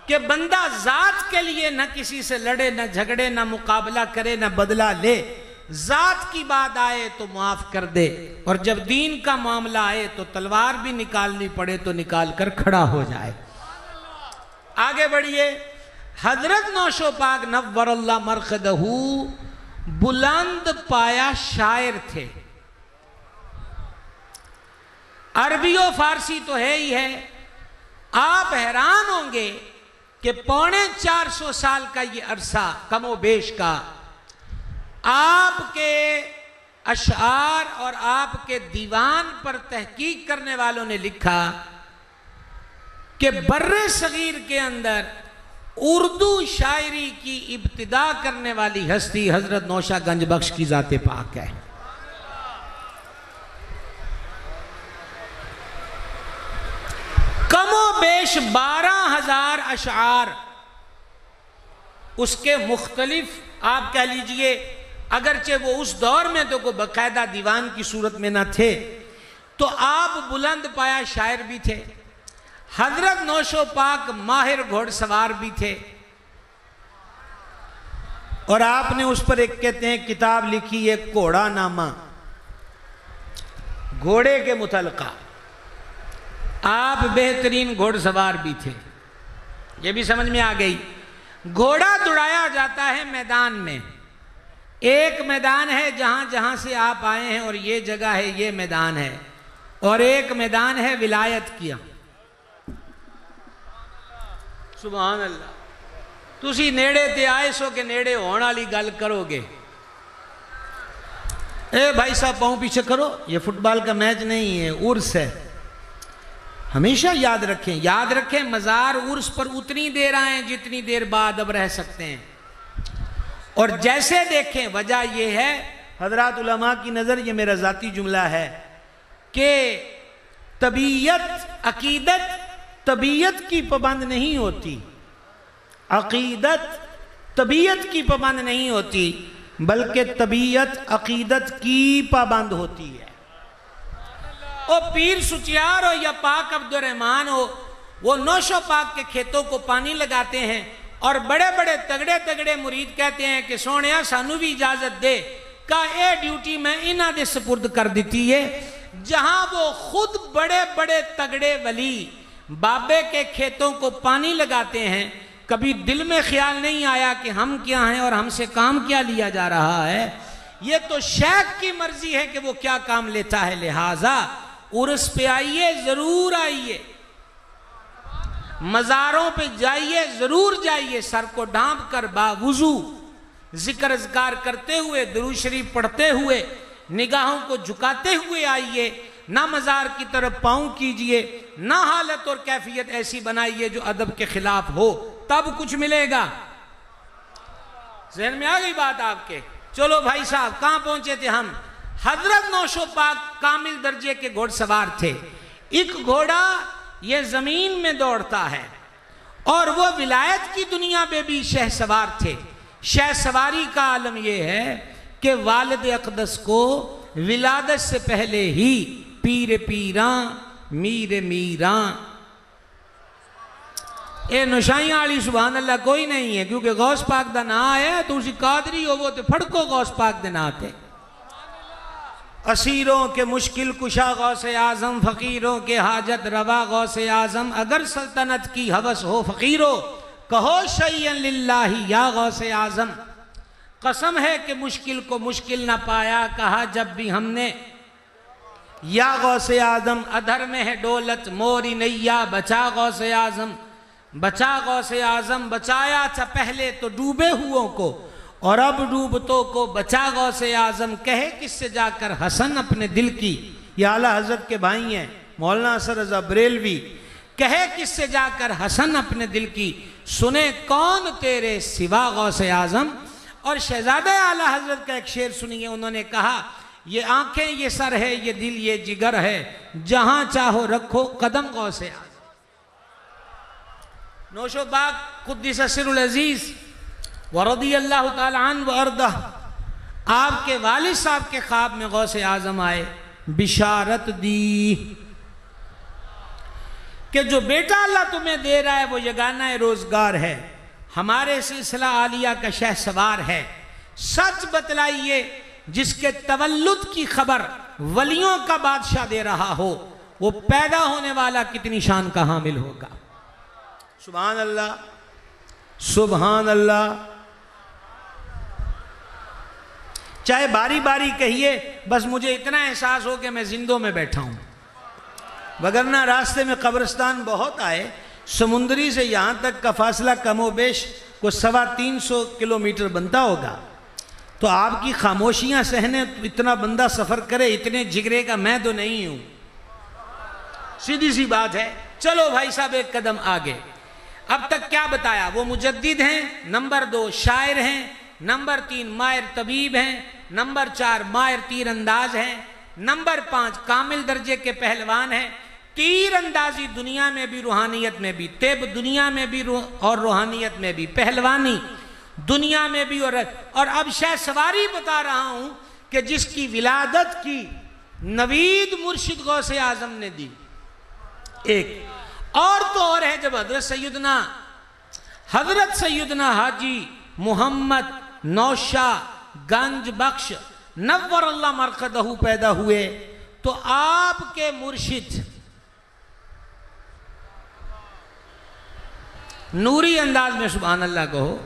Speaker 2: کہ بندہ ذات کے لیے نہ کسی سے لڑے، نہ جھگڑے، نہ مقابلہ کرے، نہ بدلہ لے. ذات کی بات آئے تو معاف کر دے، اور جب دین کا معاملہ آئے تو تلوار بھی نکالنی پڑے تو نکال کر کھڑا ہو جائے. آگے بڑھئے. حضرت نوشو پاک نور اللہ مرقدہ بلند پایا شاعر تھے. عربی و فارسی تو ہے ہی ہے. آپ حیران ہوں گے کہ 450 سال کا یہ عرصہ کم و بیش کا آپ کے اشعار اور آپ کے دیوان پر تحقیق کرنے والوں نے لکھا کہ بر صغیر کے اندر اردو شاعری کی ابتدا کرنے والی ہستی حضرت نوشہ گنج بخش کی ذات پاک ہے. کم و بیش 12,000 اشعار اس کے مختلف آپ کہہ لیجئے، اگرچہ وہ اس دور میں تو کوئی باقاعدہ دیوان کی صورت میں نہ تھے، تو آپ بلند پایا شاعر بھی تھے. حضرت نوشو پاک ماہر گھوڑ سوار بھی تھے، اور آپ نے اس پر ایک کہتے ہیں کتاب لکھی ہے گھوڑا نامہ، گھوڑے کے متعلقہ. آپ بہترین گھوڑ سوار بھی تھے، یہ بھی سمجھ میں آ گئی. گھوڑا دوڑایا جاتا ہے میدان میں. ایک میدان ہے جہاں جہاں سے آپ آئے ہیں اور یہ جگہ ہے، یہ میدان ہے، اور ایک میدان ہے ولایت کیا. سبحان اللہ. تسی نیڑے تے آئے سو کہ نیڑے ہونے والی گل کرو گے. اے بھائی صاحب پاؤں پیچھے کرو، یہ فٹ بال کا میچ نہیں ہے، عرس ہے. ہمیشہ یاد رکھیں مزار عرس پر اتنی دیر آئیں جتنی دیر بعد اب رہ سکتے ہیں. اور جیسے دیکھیں وجہ یہ ہے حضرات علماء کی نظر، یہ میرا ذاتی جملہ ہے کہ طبیعت عقیدت طبیعت کی پابند نہیں ہوتی، عقیدت طبیعت کی پابند نہیں ہوتی، بلکہ طبیعت عقیدت کی پابند ہوتی ہے. او پیر سچیار ہو یا پاک عبد الرحمن ہو، وہ نوشو پاک کے کھیتوں کو پانی لگاتے ہیں، اور بڑے بڑے تگڑے تگڑے مرید کہتے ہیں کہ سونیا سانو بھی اجازت دے کہ اے ڈیوٹی میں انہاں دے سپرد کر دیتی ہے. جہاں وہ خود بڑے بڑے تگڑے ولی بابے کے کھیتوں کو پانی لگاتے ہیں، کبھی دل میں خیال نہیں آیا کہ ہم کیا ہیں اور ہم سے کام کیا لیا جا رہا ہے. یہ تو شیخ کی مرضی ہے کہ وہ کیا کام لیتا ہے. لہٰذا عرس پہ آئیے، ضرور آئیے، مزاروں پہ جائیے، ضرور جائیے، سر کو ڈھانپ کر باوضو ذکر اذکار کرتے ہوئے، درود شریف پڑھتے ہوئے، نگاہوں کو جھکاتے ہوئے آئیے. نہ مزار کی طرف پاؤں کیجئے، نہ حالت اور کیفیت ایسی بنائیے جو ادب کے خلاف ہو، تب کچھ ملے گا. ذہن میں آ گئی بات آپ کے؟ چلو بھائی صاحب کہاں پہنچے تھے ہم؟ حضرت نوشو پاک کامل درجے کے گھوڑ سوار تھے. ایک گھوڑا یہ زمین میں دوڑتا ہے، اور وہ ولایت کی دنیا میں بھی شہ سوار تھے. شہ سواری کا عالم یہ ہے کہ والد اقدس کو ولادت سے پہلے ہی پیر پیراں میر میراں، اے نشائیاں والی سبحان اللہ کوئی نہیں ہے، کیونکہ غوث پاک دا نا ہے تو اسی قادری ہو وہ تو پھڑکو غوث پاک دے نا تھے. اسیروں کے مشکل کشا غوث اعظم، فقیروں کے حاجت روا غوث اعظم. اگر سلطنت کی ہوس ہو فقیرو، کہو شیئن للہ یا غوث اعظم. قسم ہے کہ مشکل کو مشکل نہ پایا، کہا جب بھی ہم نے یا غوث اعظم. ادھر میں ہے دولت موری نیا، بچا غوث اعظم، بچا غوث اعظم. بچایا تھا پہلے تو ڈوبے ہووں کو، اور اب ڈوبتوں کو بچا غوث اعظم. کہے کس سے جا کر حسن اپنے دل کی، یہ اعلیٰ حضرت کے بھائی ہیں مولانا اثر رضا بریلوی. کہے کس سے جا کر حسن اپنے دل کی، سنے کون تیرے سوا غوث اعظم. اور شہزادہ اعلیٰ حضرت کا ایک شعر سنیے، انہوں نے کہا یہ آنکھیں یہ سر ہے، یہ دل یہ جگر ہے، جہاں چاہو رکھو قدم غوث اعظم. نوشو باغ قدس سر العزیز ورضی اللہ تعالی عنہ وارضہ، آپ کے والد صاحب کے خواب میں غوث اعظم آئے، بشارت دی کہ جو بیٹا اللہ تمہیں دے رہا ہے وہ یگانہ روزگار ہے، ہمارے سلسلہ عالیہ کا شہ سوار ہے، سچ بتلائیے جس کے تولد کی خبر ولیوں کا بادشاہ دے رہا ہو وہ پیدا ہونے والا کتنی شان کا حامل ہوگا۔ سبحان اللہ، سبحان اللہ۔ چاہے باری باری کہیے، بس مجھے اتنا احساس ہو کہ میں زندوں میں بیٹھا ہوں، وگرنہ راستے میں قبرستان بہت آئے، سمندری سے یہاں تک کا فاصلہ کم و بیش کو 350 کلومیٹر بنتا ہوگا، تو آپ کی خاموشیاں سہنے اتنا بندہ سفر کرے، اتنے جگرے کا میں تو نہیں ہوں، سیدھی سی بات ہے۔ چلو بھائی صاحب ایک قدم آگے، اب تک کیا بتایا؟ وہ مجدد ہیں، نمبر 2 شاعر ہیں، نمبر 3 ماہر طبیب ہیں، نمبر 4 ماہر تیر انداز ہیں، نمبر 5 کامل درجے کے پہلوان ہیں۔ تیر اندازی دنیا میں بھی روحانیت میں بھی، طب دنیا میں بھی اور روحانیت میں بھی، پہلوانی دنیا میں بھی اور اب شہ سواری بتا رہا ہوں کہ جس کی ولادت کی نوید مرشد غوث اعظم نے دی۔ ایک اور تو اور ہے جب حضرت سیدنا حاجی محمد نوشا گنج بخش نور اللہ مرقدہ پیدا ہوئے تو آپ کے مرشد نوری انداز میں سبحان اللہ کہو،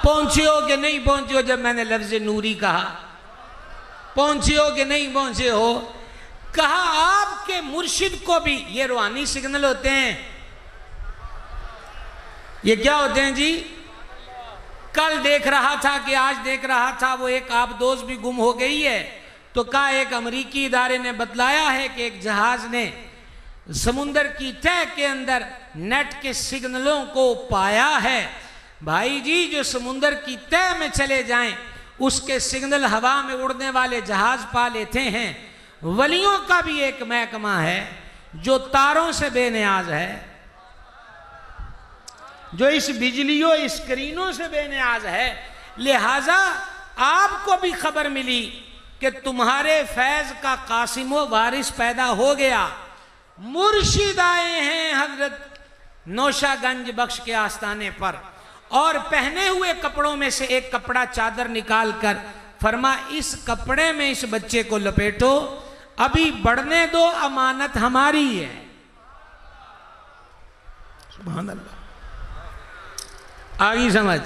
Speaker 2: پہنچے ہو کہ نہیں پہنچے ہو؟ جب میں نے لفظ نوری کہا پہنچے ہو کہ نہیں پہنچے ہو؟ کہا آپ کے مرشد کو بھی، یہ روحانی سگنل ہوتے ہیں، یہ کیا ہوتے ہیں جی؟ کل دیکھ رہا تھا کہ آج دیکھ رہا تھا، وہ ایک آپ دوست بھی گم ہو گئی ہے، تو کہا ایک امریکی ادارے نے بتلایا ہے کہ ایک جہاز نے سمندر کی تہہ کے اندر نیٹ کے سگنلوں کو پایا ہے۔ بھائی جی جو سمندر کی تہہ میں چلے جائیں اس کے سگنل ہوا میں اڑنے والے جہاز پا لیتے ہیں۔ ولیوں کا بھی ایک محکمہ ہے جو تاروں سے بے نیاز ہے، جو اس بجلیوں اسکرینوں سے بے نیاز ہے، لہٰذا آپ کو بھی خبر ملی کہ تمہارے فیض کا قاسم و وارث پیدا ہو گیا۔ مرشد آئے ہیں حضرت نوشا گنج بخش کے آستانے پر، اور پہنے ہوئے کپڑوں میں سے ایک کپڑا چادر نکال کر فرما اس کپڑے میں اس بچے کو لپیٹو، ابھی بڑھنے دو، امانت ہماری ہے۔ سبحان اللہ، آگئی سمجھ؟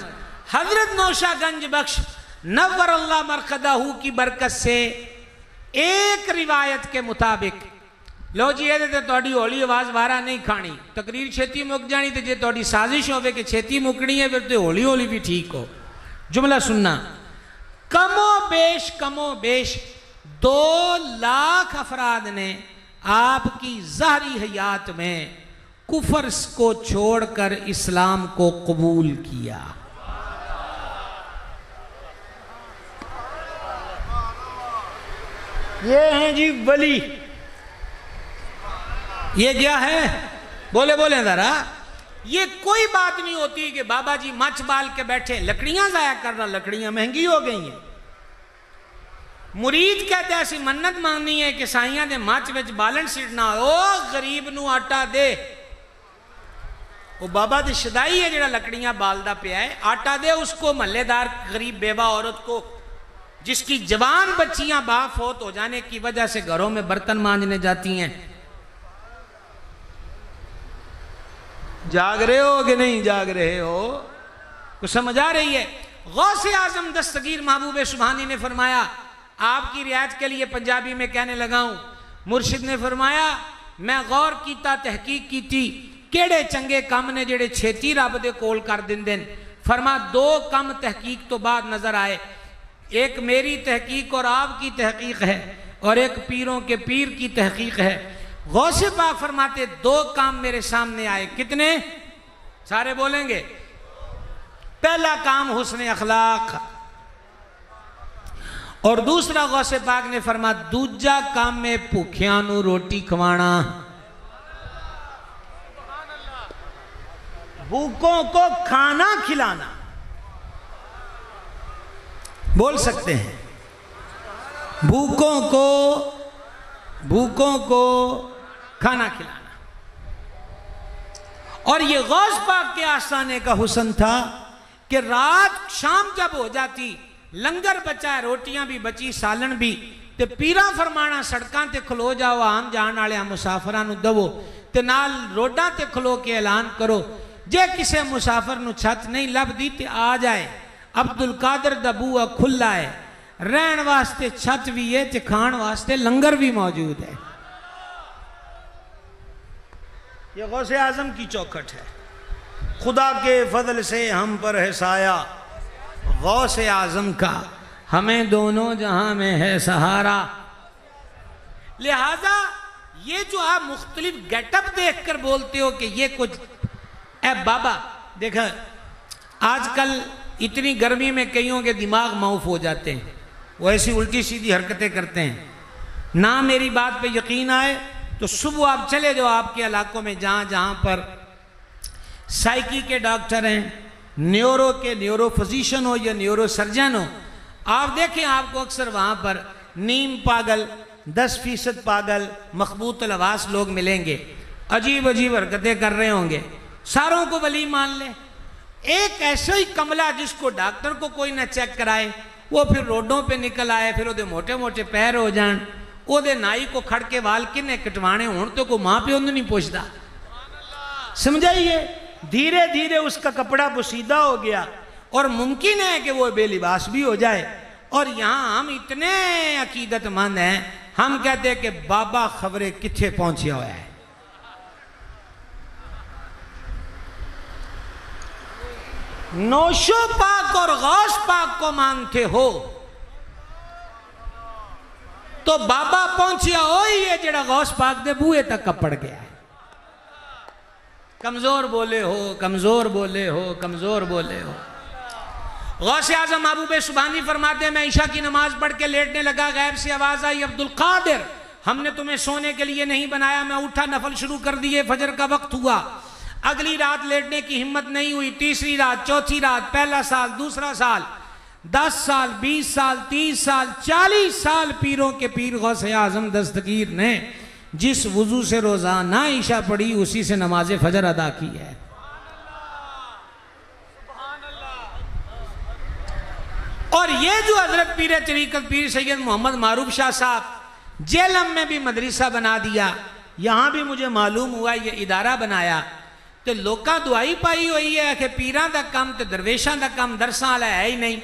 Speaker 2: حضرت نوشا گنج بخش نور اللہ مرقدہ کی برکت سے ایک روایت کے مطابق، لو جی یہ دیتے توڑی ہولی آواز وارا نہیں کھانی، تقریر چھیتی مک جانی تے جے توڑی سازش ہوئے کہ چھیتی مکڑی ہے پھر تے ہولی ہولی بھی ٹھیک ہو۔ جملہ سننا، کم و بیش 2 لاکھ افراد نے آپ کی ظاہری حیات میں کفر کو چھوڑ کر اسلام کو قبول کیا۔ یہ ہیں جی ولی، یہ کیا ہے؟ بولے ذرا، یہ کوئی بات نہیں ہوتی کہ بابا جی مچ بال کے بیٹھے لکڑیاں ضائع کر رہا، لکڑیاں مہنگی ہو گئی ہیں۔ مرید کہتے ہیں ایسی منت مانگنی ہے کہ سائیاں دے مچ وچ بالن سیڑنا، او غریب نو آٹا دے، وہ بابا دے شدائی ہے جڑا لکڑیاں بالدہ پہ آئے، آٹا دے اس کو، محلے دار غریب بیوہ عورت کو جس کی جوان بچیاں باپ فوت ہو جانے کی وجہ سے گھروں میں برتن مانجنے جاتی ہیں۔ جاگ رہے ہو کہ نہیں جاگ رہے ہو؟ کچھ سمجھ آ رہی ہے؟ غوث اعظم دستگیر محبوب سبحانی نے فرمایا، آپ کی رعایت کے لیے پنجابی میں کہنے لگا ہوں، مرشد نے فرمایا میں غور کیتا، تحقیق کی تھی کیڑے چنگے کام نے جڑے چھیتی رب دے کول کر دن دن۔ فرما 2 کم تحقیق تو بعد نظر آئے، ایک میری تحقیق اور آپ کی تحقیق ہے، اور ایک پیروں کے پیر کی تحقیق ہے۔ غوث پاک فرماتے 2 کام میرے سامنے آئے، کتنے؟ سارے بولیں گے۔ پہلا کام حسن اخلاق، اور دوسرا غوث پاک نے فرما دوجا کام میں بھوکھیاں نو روٹی کھوانا۔ بھوکوں کو کھانا کھلانا، بول سکتے ہیں، بھوکوں کو کھانا کھلانا۔ اور یہ غوث پاک کے آستانے کا حسن تھا کہ رات شام جب ہو جاتی، لنگر بچا، روٹیاں بھی بچی، سالن بھی، تے پیرا فرمانا سڑکاں تے کھلو جاؤ، آم جان والے مسافراں نو دو، تے نال روڈاں تے کھلو کے اعلان کرو، جے کسے مسافر نو چھت نہیں لب دی تے آ جائے، عبدالقادر دا بوہ کھلا ہے، رہن واسطے چھت بھی ہے تے کھان واسطے لنگر بھی موجود ہے۔ یہ غوث اعظم کی چوکھٹ ہے۔ خدا کے فضل سے ہم پر ہے سایہ غوث اعظم کا، ہمیں دونوں جہاں میں ہے سہارا۔ لہذا یہ جو آپ مختلف گیٹ اپ دیکھ کر بولتے ہو کہ یہ کچھ، اے بابا دیکھا آج کل اتنی گرمی میں کئیوں کے دماغ معاف ہو جاتے ہیں، وہ ایسی الٹی سیدھی حرکتیں کرتے ہیں۔ نہ میری بات پہ یقین آئے تو صبح آپ چلے جاؤ آپ کے علاقوں میں جہاں پر سائیکی کے ڈاکٹر ہیں، نیورو کے نیورو فزیشن ہو یا نیورو سرجن ہو، آپ دیکھیں آپ کو اکثر وہاں پر نیم پاگل، 10% پاگل، مخبوط الحواس لوگ ملیں گے، عجیب عجیب حرکتیں کر رہے ہوں گے، ساروں کو ولی مان لیں۔ ایک ایسا ہی کملا جس کو ڈاکٹر کو کوئی نہ چیک کرائے، وہ پھر روڈوں پہ نکل آئے، پھر وہ دے موٹے موٹے پیر ہو جان، وہ دے نائی کو کھڑ کے وال کنے کٹوانے ہون تو کو ماں پہ نہیں پوچھتا۔ سمجھائیے دھیرے دھیرے اس کا کپڑا بسیدہ ہو گیا، اور ممکن ہے کہ وہ بے لباس بھی ہو جائے۔ اور یہاں ہم اتنے عقیدت مند ہیں، ہم کہتے ہیں کہ بابا خبریں کتھے پہنچیا ہوا ہے۔ نوشو پاک اور غوث پاک کو مانتے ہو تو بابا پہنچیا ہوئی ہے جڑا غوث پاک دے بوئے تک کپڑ گیا ہے۔ کمزور بولے ہو، کمزور بولے ہو، کمزور بولے ہو۔ غوث اعظم محبوب سبحانی فرماتے ہیں میں عشاء کی نماز پڑھ کے لیٹنے لگا، غیب سے آواز آئی عبدالقادر ہم نے تمہیں سونے کے لیے نہیں بنایا۔ میں اٹھا، نفل شروع کر دیے، فجر کا وقت ہوا۔ اگلی رات لیٹنے کی ہمت نہیں ہوئی، تیسری رات، چوتھی رات، پہلا سال، دوسرا سال، 10 سال، 20 سال، 30 سال، 40 سال پیروں کے پیر غوث اعظم دستگیر نے جس وضو سے روزانہ عشاء پڑھی اسی سے نماز فجر ادا کی ہے۔ اور یہ جو حضرت پیر طریقت پیر سید محمد معروف شاہ صاحب جیلم میں بھی مدرسہ بنا دیا، یہاں بھی مجھے معلوم ہوا یہ ادارہ بنایا تو لوکاں دعائی پائی ہوئی ہے کہ پیران دا کم تے درویشان دا کم درساں والا ہے ہی نہیں،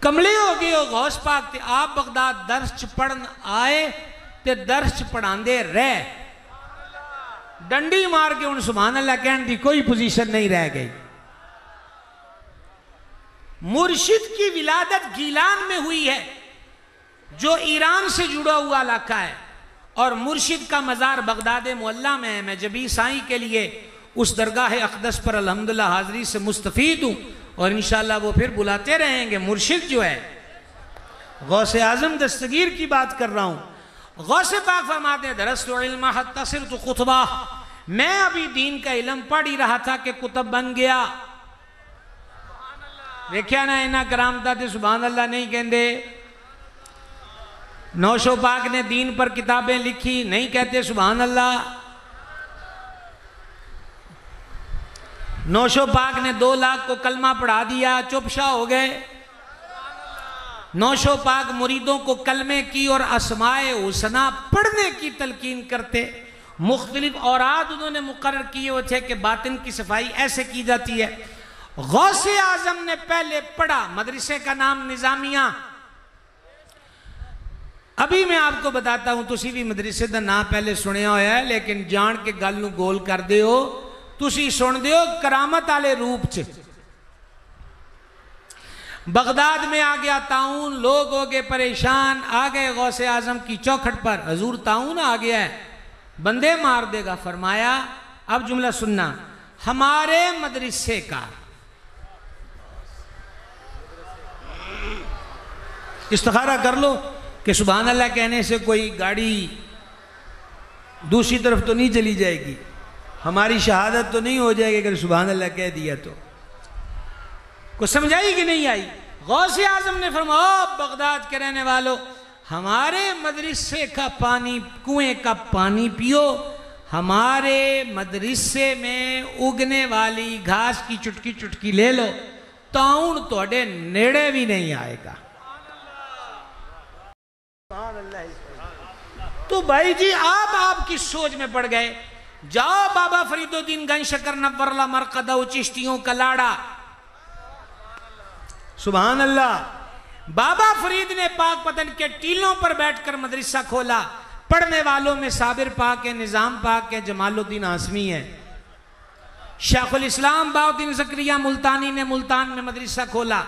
Speaker 2: کملے ہو گئے ہو غوث پاک تے آپ بغداد درس پڑھن آئے تے درس پڑھان دے رہ ڈنڈی مار کے ان سبحان اللہ کہن دی کوئی پوزیشن نہیں رہ گئی۔ مرشد کی ولادت گیلان میں ہوئی ہے جو ایران سے جڑا ہوا علاقہ ہے، اور مرشد کا مزار بغداد معلیٰ میں ہے۔ میں جبی سائیں کے لیے اس درگاہ اقدس پر الحمدللہ حاضری سے مستفید ہوں، اور انشاءاللہ وہ پھر بلاتے رہیں گے۔ مرشد جو ہے غوث اعظم دستگیر کی بات کر رہا ہوں۔ غوث پاک فرماتے ہیں درست علم حتی صرت خطبہ، میں ابھی دین کا علم پڑھ ہی رہا تھا کہ کتب بن گیا۔ دیکھیا نا انہاں کرامتہ تے سبحان اللہ نہیں کہندے، نوشو پاک نے دین پر کتابیں لکھی نہیں کہتے سبحان اللہ، نوشو پاک نے 2 لاکھ کو کلمہ پڑھا دیا چپ شاہ ہو گئے۔ نوشو پاک مریدوں کو کلمے کی اور اسماء حسنہ پڑھنے کی تلقین کرتے، مختلف اوراد انہوں نے مقرر کیے ہوئے تھے کہ باطن کی صفائی ایسے کی جاتی ہے۔ غوث اعظم نے پہلے پڑھا، مدرسے کا نام نظامیہ۔ ابھی میں آپ کو بتاتا ہوں تسی بھی مدرسے دا نام پہلے سنیا ہویا ہے، لیکن جان کے گل نو گول کر دے ہو، تسی سن دے ہو کرامت آلے روپ چ۔ بغداد میں آ گیا طاعون، لوگ ہو گئے پریشان، آ گئے غوث اعظم کی چوکھٹ پر، حضور طاعون آ گیا ہے، بندے مار دے گا۔ فرمایا اب جملہ سننا، ہمارے مدرسے کا استخارہ کر لو کہ سبحان اللہ کہنے سے کوئی گاڑی دوسری طرف تو نہیں چلی جائے گی۔ ہماری شہادت تو نہیں ہو جائے گی اگر سبحان اللہ کہہ دیا تو. کو سمجھائی کہ نہیں آئی؟ غوث اعظم نے فرمایا بغداد کے رہنے والوں ہمارے مدرسے کا پانی کنویں کا پانی پیو، ہمارے مدرسے میں اگنے والی گھاس کی چٹکی چٹکی لے لو، تاؤن توڑے نیڑے بھی نہیں آئے گا. تو بھائی جی آپ کی سوچ میں پڑ گئے. جاؤ بابا فرید الدین گنج شکر نور اللہ مرقدہ چشتیوں کا لاڑا. سبحان اللہ. بابا فرید نے پاک پتن کے ٹیلوں پر بیٹھ کر مدرسہ کھولا. پڑھنے والوں میں صابر پاک ہے، نظام پاک ہے، جمال الدین آسمی ہے. شیخ الاسلام بہاؤالدین زکریا ملتانی نے ملتان میں مدرسہ کھولا.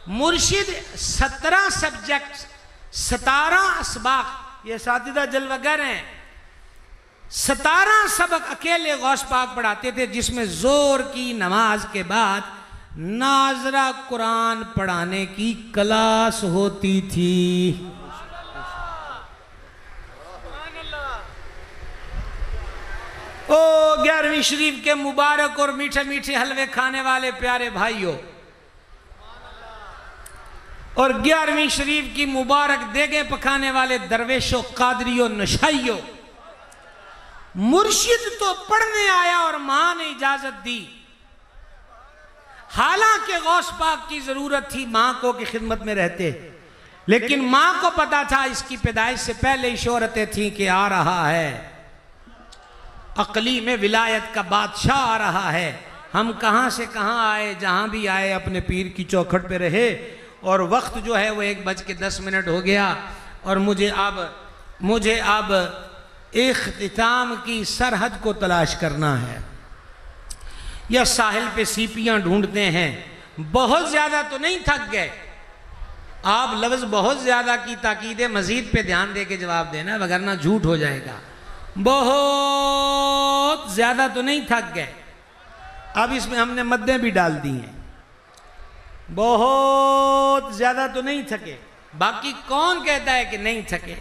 Speaker 2: مرشد 17 سبجیکٹ 17 اسباق، یہ اساتذہ جلوگر ہیں، 17 سبق اکیلے غوث پاک پڑھاتے تھے، جس میں زور کی نماز کے بعد ناظرہ قرآن پڑھانے کی کلاس ہوتی تھی. او 11ویں شریف کے مبارک اور میٹھے میٹھے حلوے کھانے والے پیارے بھائیوں، اور 11ویں شریف کی مبارک دیگیں پکانے والے درویشوں، قادریوں، نشائیوں، مرشد تو پڑھنے آیا اور ماں نے اجازت دی. حالانکہ غوث پاک کی ضرورت تھی ماں کو کی خدمت میں رہتے، لیکن ماں کو پتا تھا اس کی پیدائش سے پہلے ہی شہرتیں تھیں کہ آ رہا ہے، عقلی میں ولایت کا بادشاہ آ رہا ہے. ہم کہاں سے کہاں آئے، جہاں بھی آئے اپنے پیر کی چوکھٹ پہ رہے، اور وقت جو ہے وہ 1:10 ہو گیا، اور مجھے اب اختتام کی سرحد کو تلاش کرنا ہے. یا ساحل پہ سیپیاں ڈھونڈتے ہیں. بہت زیادہ تو نہیں تھک گئے آپ، لفظ بہت زیادہ کی تاکید مزید پہ دھیان دے کے جواب دینا وگرنہ جھوٹ ہو جائے گا. بہت زیادہ تو نہیں تھک گئے. اب اس میں ہم نے مدیں بھی ڈال دی ہیں. بہت زیادہ تو نہیں تھکے. باقی کون کہتا ہے کہ نہیں تھکے؟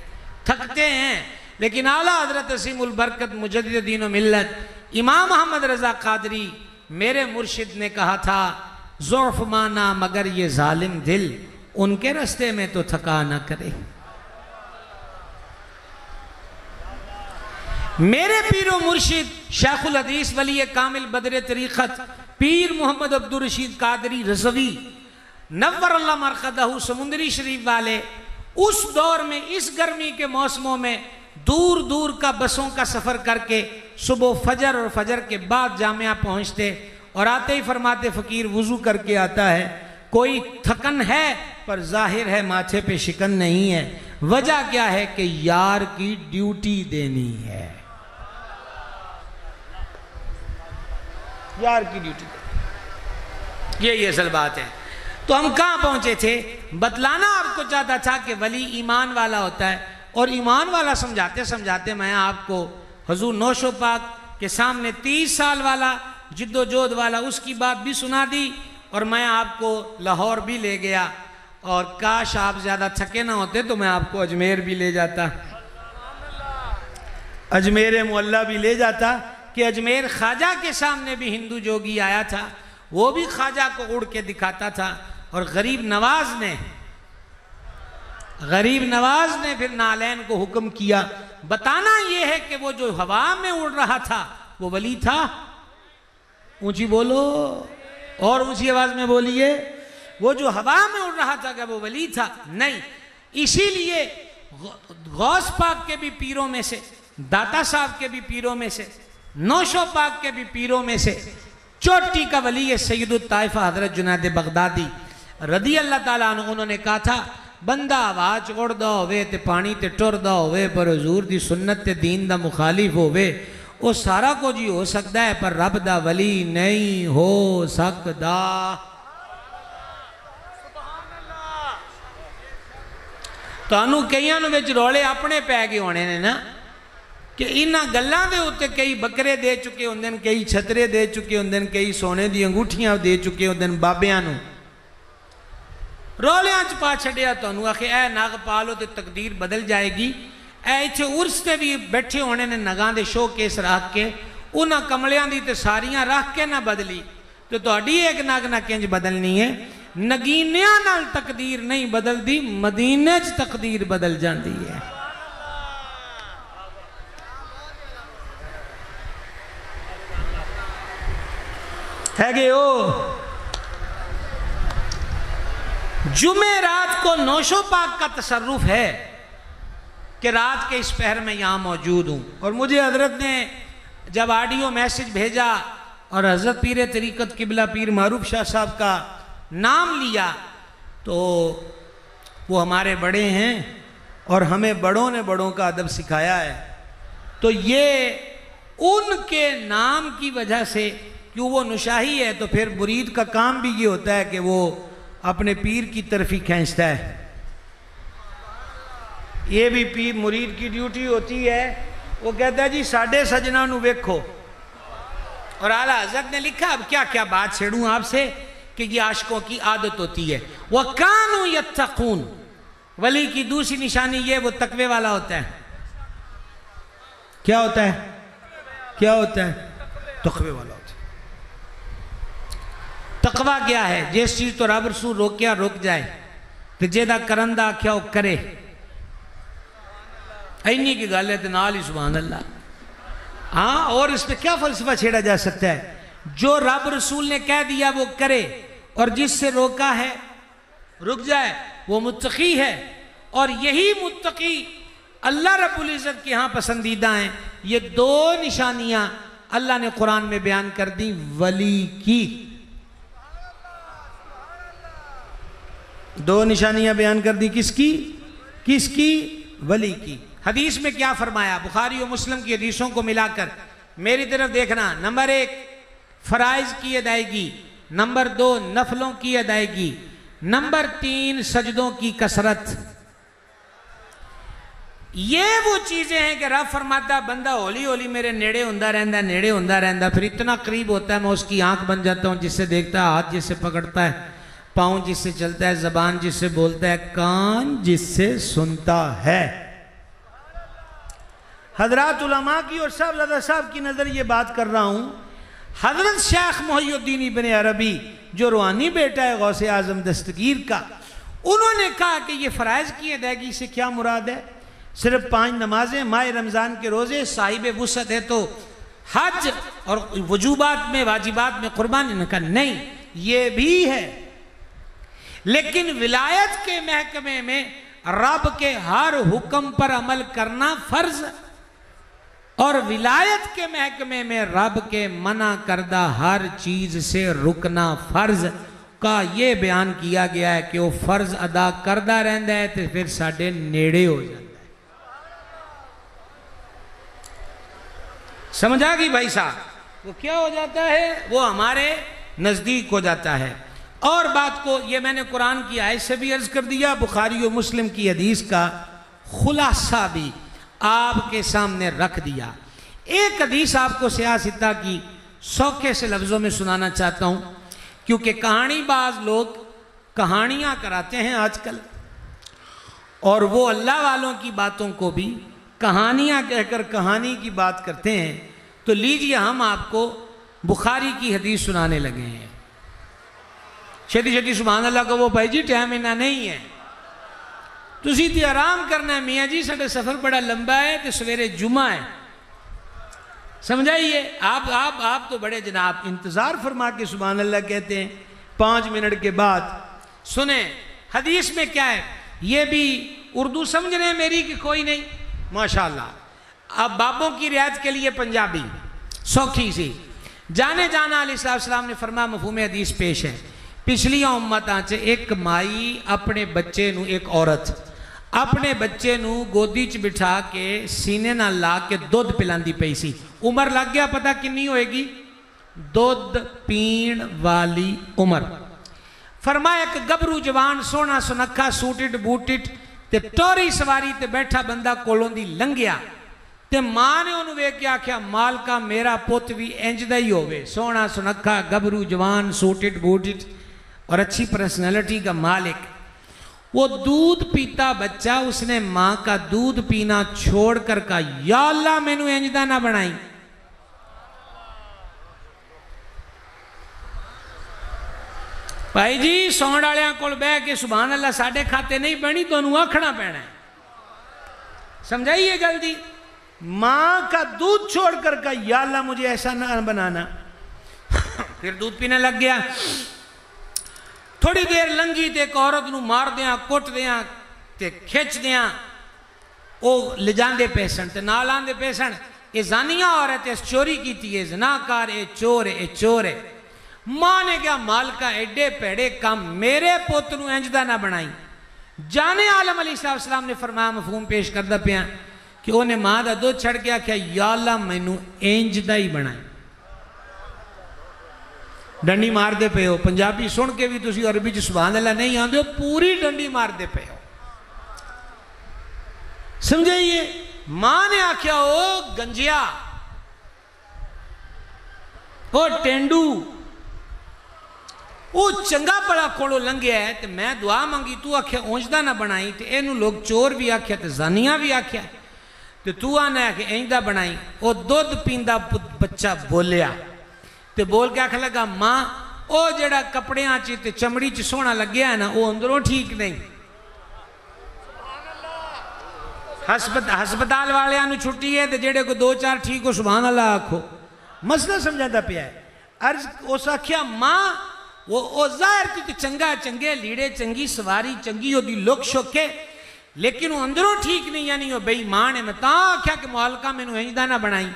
Speaker 2: تھکتے ہیں. لیکن اعلیٰ حضرت عظیم البرکت مجدد دین و ملت امام محمد رضا قادری میرے مرشد نے کہا تھا ضعف مانا مگر یہ ظالم دل ان کے رستے میں تو تھکا نہ کرے. میرے پیر و مرشد شیخ الحدیث ولی کامل بدر طریقت پیر محمد عبدالرشید قادری رضوی نور اللہ مرقدہ سمندری شریف والے اس دور میں اس گرمی کے موسموں میں دور دور کا بسوں کا سفر کر کے صبح فجر اور فجر کے بعد جامعہ پہنچتے اور آتے ہی فرماتے فقیر وضو کر کے آتا ہے، کوئی تھکن ہے پر ظاہر ہے ماتھے پہ شکن نہیں ہے. وجہ کیا ہے کہ یار کی ڈیوٹی دینی ہے. یار کی ڈیوٹی دینی، یہی اصل بات ہے. تو ہم کہاں پہنچے تھے؟ بتلانا آپ کو چاہتا تھا کہ ولی ایمان والا ہوتا ہے، اور ایمان والا سمجھاتے سمجھاتے میں آپ کو حضور نوشو پاک کے سامنے 30 سال والا جد و جہد والا اس کی بات بھی سنا دی، اور میں آپ کو لاہور بھی لے گیا، اور کاش آپ زیادہ تھکے نہ ہوتے تو میں آپ کو اجمیر بھی لے جاتا، اجمیر معلیٰ بھی لے جاتا کہ اجمیر خواجہ کے سامنے بھی ہندو جوگی آیا تھا، وہ بھی خواجہ کو اڑ کے دکھاتا تھا. اور غریب نواز نے پھر نالین کو حکم کیا. بتانا یہ ہے کہ وہ جو ہوا میں اڑ رہا تھا وہ ولی تھا. اونچی بولو اور اونچی آواز میں بولیے. وہ جو ہوا میں اڑ رہا تھا کہ وہ ولی تھا؟ نہیں. اسی لیے غوث پاک کے بھی پیروں میں سے، داتا صاحب کے بھی پیروں میں سے، نوشو پاک کے بھی پیروں میں سے چوٹی کا ولی سید الطائفہ حضرت جنید بغدادی رضی اللہ تعالیٰ عنہ، انہوں نے کہا تھا بندہ آواز چھوڑ دا ہوئے تے پانی تے ٹر دا ہوئے پر حضور دی سنت تے دین دا مخالف ہوئے وہ سارا کو جی ہو سکتا ہے پر رب دا ولی نہیں ہو سکتا. تو انہوں کئیاں نو وچ رولے اپنے پہ گئے ہونے نے نا کہ انہاں گلاں دے ہوتے کئی بکرے دے چکے ہوندن، کئی چھترے دے چکے ہوندن، کئی سونے دی انگوٹھیاں دے چکے ہوندن بابیاں نو. رولیاں چپا چھڑیا تو انہوں آخے اے ناغ پالو تے تقدیر بدل جائے گی. اے ایتھے عرس تے بھی بیٹھے ہونے نے نگاں دے شو کیس راک کے انہاں کملیاں دی تے ساریاں رکھ کے نہ بدلی تو تہاڈی ایک نگ نہ کنج بدلنی ہے. نگینیاں نال تقدیر نہیں بدل دی، مدینے چ تقدیر بدل جاندی ہے گے او. جمعہ رات کو نوشو پاک کا تصرف ہے کہ رات کے اس پہر میں یہاں موجود ہوں، اور مجھے حضرت نے جب آڈیو میسج بھیجا اور حضرت پیر طریقت قبلہ پیر معروف شاہ صاحب کا نام لیا تو وہ ہمارے بڑے ہیں اور ہمیں بڑوں نے بڑوں کا ادب سکھایا ہے، تو یہ ان کے نام کی وجہ سے کیوں وہ نشاہی ہے تو پھر مرید کا کام بھی یہ ہوتا ہے کہ وہ اپنے پیر کی طرف ہی کھینچتا ہے. یہ بھی پیر مرید کی ڈیوٹی ہوتی ہے، وہ کہتا ہے جی ساڈے سجنا نو ویکھو. اور اعلیٰ حضرت نے لکھا اب کیا کیا بات چھیڑوں آپ سے کہ یہ عاشقوں کی عادت ہوتی ہے. وَكَانُوا يَتَّقُونَ. ولی کی دوسری نشانی یہ وہ تقوی والا ہوتا ہے. کیا ہوتا ہے؟ کیا ہوتا ہے؟ تقوی والا ہوتا ہے. تقوی کیا ہے؟ جس چیز تو رب رسول روکیا رک جائے تو جیدہ کرندہ کیا وہ کرے. اینی کی گل ہے تو نال ہی سبحان اللہ. ہاں، اور اس پہ کیا فلسفہ چھیڑا جا سکتا ہے؟ جو رب رسول نے کہہ دیا وہ کرے، اور جس سے روکا ہے رک جائے، وہ متقی ہے. اور یہی متقی اللہ رب العزت کے ہاں پسندیدہ ہیں. یہ دو نشانیاں اللہ نے قرآن میں بیان کر دی ولی کی. دو نشانیاں بیان کر دی کس کی؟ کس کی؟ ولی کی. حدیث میں کیا فرمایا؟ بخاری و مسلم کی حدیثوں کو ملا کر میری طرف دیکھنا. نمبر 1 فرائض کی ادائیگی، نمبر 2 نفلوں کی ادائیگی، نمبر 3 سجدوں کی کثرت. یہ وہ چیزیں ہیں کہ رب فرماتا بندہ ہولی ہولی میرے نیڑے ہوندہ رہندہ نیڑے ہوندہ رہندہ، پھر اتنا قریب ہوتا ہے میں اس کی آنکھ بن جاتا ہوں، جس سے دیکھتا ہے، ہاتھ جس سے پکڑتا ہے، پاؤں جس سے چلتا ہے، زبان جس سے بولتا ہے، کان جس سے سنتا ہے. حضرات علماء کی اور صاحب زادہ صاحب کی نظر یہ بات کر رہا ہوں. حضرت شیخ محی الدین ابن عربی جو روحانی بیٹا ہے غوث اعظم دستگیر کا، انہوں نے کہا کہ یہ فرائض کی ادائیگی سے کیا مراد ہے؟ صرف 5 نمازیں، ماہ رمضان کے روزے، صاحب وسعت ہے تو حج اور وجوبات میں واجبات میں قربانی؟ نے کہا نہیں، یہ بھی ہے، لیکن ولایت کے محکمے میں رب کے ہر حکم پر عمل کرنا فرض، اور ولایت کے محکمے میں رب کے منع کردہ ہر چیز سے رکنا فرض کا یہ بیان کیا گیا ہے کہ وہ فرض ادا کردہ رہندہ ہے تو پھر ساڑھے نیڑے ہو جاتا ہے. سمجھا گی بھائی صاحب؟ وہ کیا ہو جاتا ہے؟ وہ ہمارے نزدیک ہو جاتا ہے. اور بات کو یہ میں نے قرآن کی آیت سے بھی عرض کر دیا، بخاری و مسلم کی حدیث کا خلاصہ بھی آپ کے سامنے رکھ دیا. ایک حدیث آپ کو سیاہ ستہ کی سوکھے سے لفظوں میں سنانا چاہتا ہوں، کیونکہ کہانی باز لوگ کہانیاں کراتے ہیں آج کل، اور وہ اللہ والوں کی باتوں کو بھی کہانیاں کہہ کر کہانی کی بات کرتے ہیں. تو لیجئے ہم آپ کو بخاری کی حدیث سنانے لگے ہیں. چھتی چھتی سبحان اللہ کو وہ بھائی جی ٹائم اینا نہیں ہے، تسی تی آرام کرنا ہے میاں جی، ساڑھے سفر بڑا لمبا ہے تو سویرے جمعہ ہے. سمجھائیے آپ تو بڑے جناب انتظار فرما کے سبحان اللہ کہتے ہیں 5 منٹ کے بعد. سنیں حدیث میں کیا ہے، یہ بھی اردو سمجھ رہے ہیں میری کہ کوئی نہیں؟ ماشاءاللہ. اب بابوں کی رعایت کے لیے پنجابی سوکھی سی. جانے جانا علیہ السلام نے فرمایا، مفہوم حدیث پیش ہے. پچھلیاں امتاں چ ایک مائی اپنے بچے نو، ایک عورت اپنے بچے نو گودی چ بٹھا کے سینے نہ لا کے دودھ پلاندی پئی سی. عمر لگ گیا پتہ کنی ہوئے گی؟ دودھ پین والی عمر. فرمایا کہ گبرو جوان سونا سنکھا سوٹٹ بوٹٹ تے ٹوری سواری تے بیٹھا بندہ کولوں دی لنگیا تے ماں نے انہوں وے کیا کیا مالکا میرا پوت بھی انج دا ہی ہوئے، سونا سنکھا گبرو جوان سوٹٹ بوٹٹ اور اچھی پرسنالٹی کا مالک. وہ دودھ پیتا بچہ، اس نے ماں کا دودھ پینا چھوڑ کر کہا یا اللہ میں نو انجدہ نہ بنائی. بھائی جی سون والوں کول بہ کے سبحان اللہ ساڈے کھاتے نہیں بنی تو انہوں آکھنا پینا ہے. سمجھائیے گل دی. ماں کا دودھ چھوڑ کر کہا یا اللہ مجھے ایسا نہ بنانا. پھر دودھ پینے لگ گیا. تھوڑی دیر لنگی تے ایک عورت نو مار دیاں کٹ دیاں تے کھچ دیاں او لے جاندے پیسن تے نال آندے پیسن اے زانیہ عورت ہے چوری کیتی ہے زناکار اے چور ہے اے چور ہے. ماں نے کہا مالکہ ایڈے پیڑے کام میرے پوت نو انجدہ نہ بنائی. جانے عالم علیہ السلام نے فرمایا مفہوم پیش کردہ پیاں کہ انہیں ماں دا دودھ چھڑ گیا کہ یا اللہ میں نو انجدہ ہی بنائی. ڈنڈی مار دے پہ ہو پنجابی سن کے بھی تسی عربی جو سبحان اللہ نہیں آندے ہو پوری ڈنڈی مار دے پہ ہو. سمجھئیے ماں نے آکھیا او گنجیا او ٹینڈو او چنگا بڑا کھوڑو لنگیا ہے تے میں دعا مانگی تو آکھیا اونجدہ نہ بنائی تے اینو لوگ چور بھی آکھیا تے زانیہ بھی آکھیا تے تو آنا ہے کہ اینجدہ بنائی. او دودھ پیندہ بچہ بولیا تے بول کے آکھا لگا ماں او جڑا کپڑے آنچی تے چمڑی چی سونا لگ گیا ہے نا او اندروں ٹھیک نہیں. ہسپتال والے آنو چھٹی ہے تے جڑے کو دو چار ٹھیک ہو سبحان اللہ آکھو. مسئلہ سمجھاتا پیا ہے. عرض اس آکھیا ماں وہ ظاہر تھی چنگا چنگے لیڑے چنگی سواری چنگی ہو دی لوک شوکے لیکن وہ اندروں ٹھیک نہیں یعنی وہ بے ایمان ہے. میں تاں آکھیا کہ معلقہ میں نو انجدہ نہ بنائی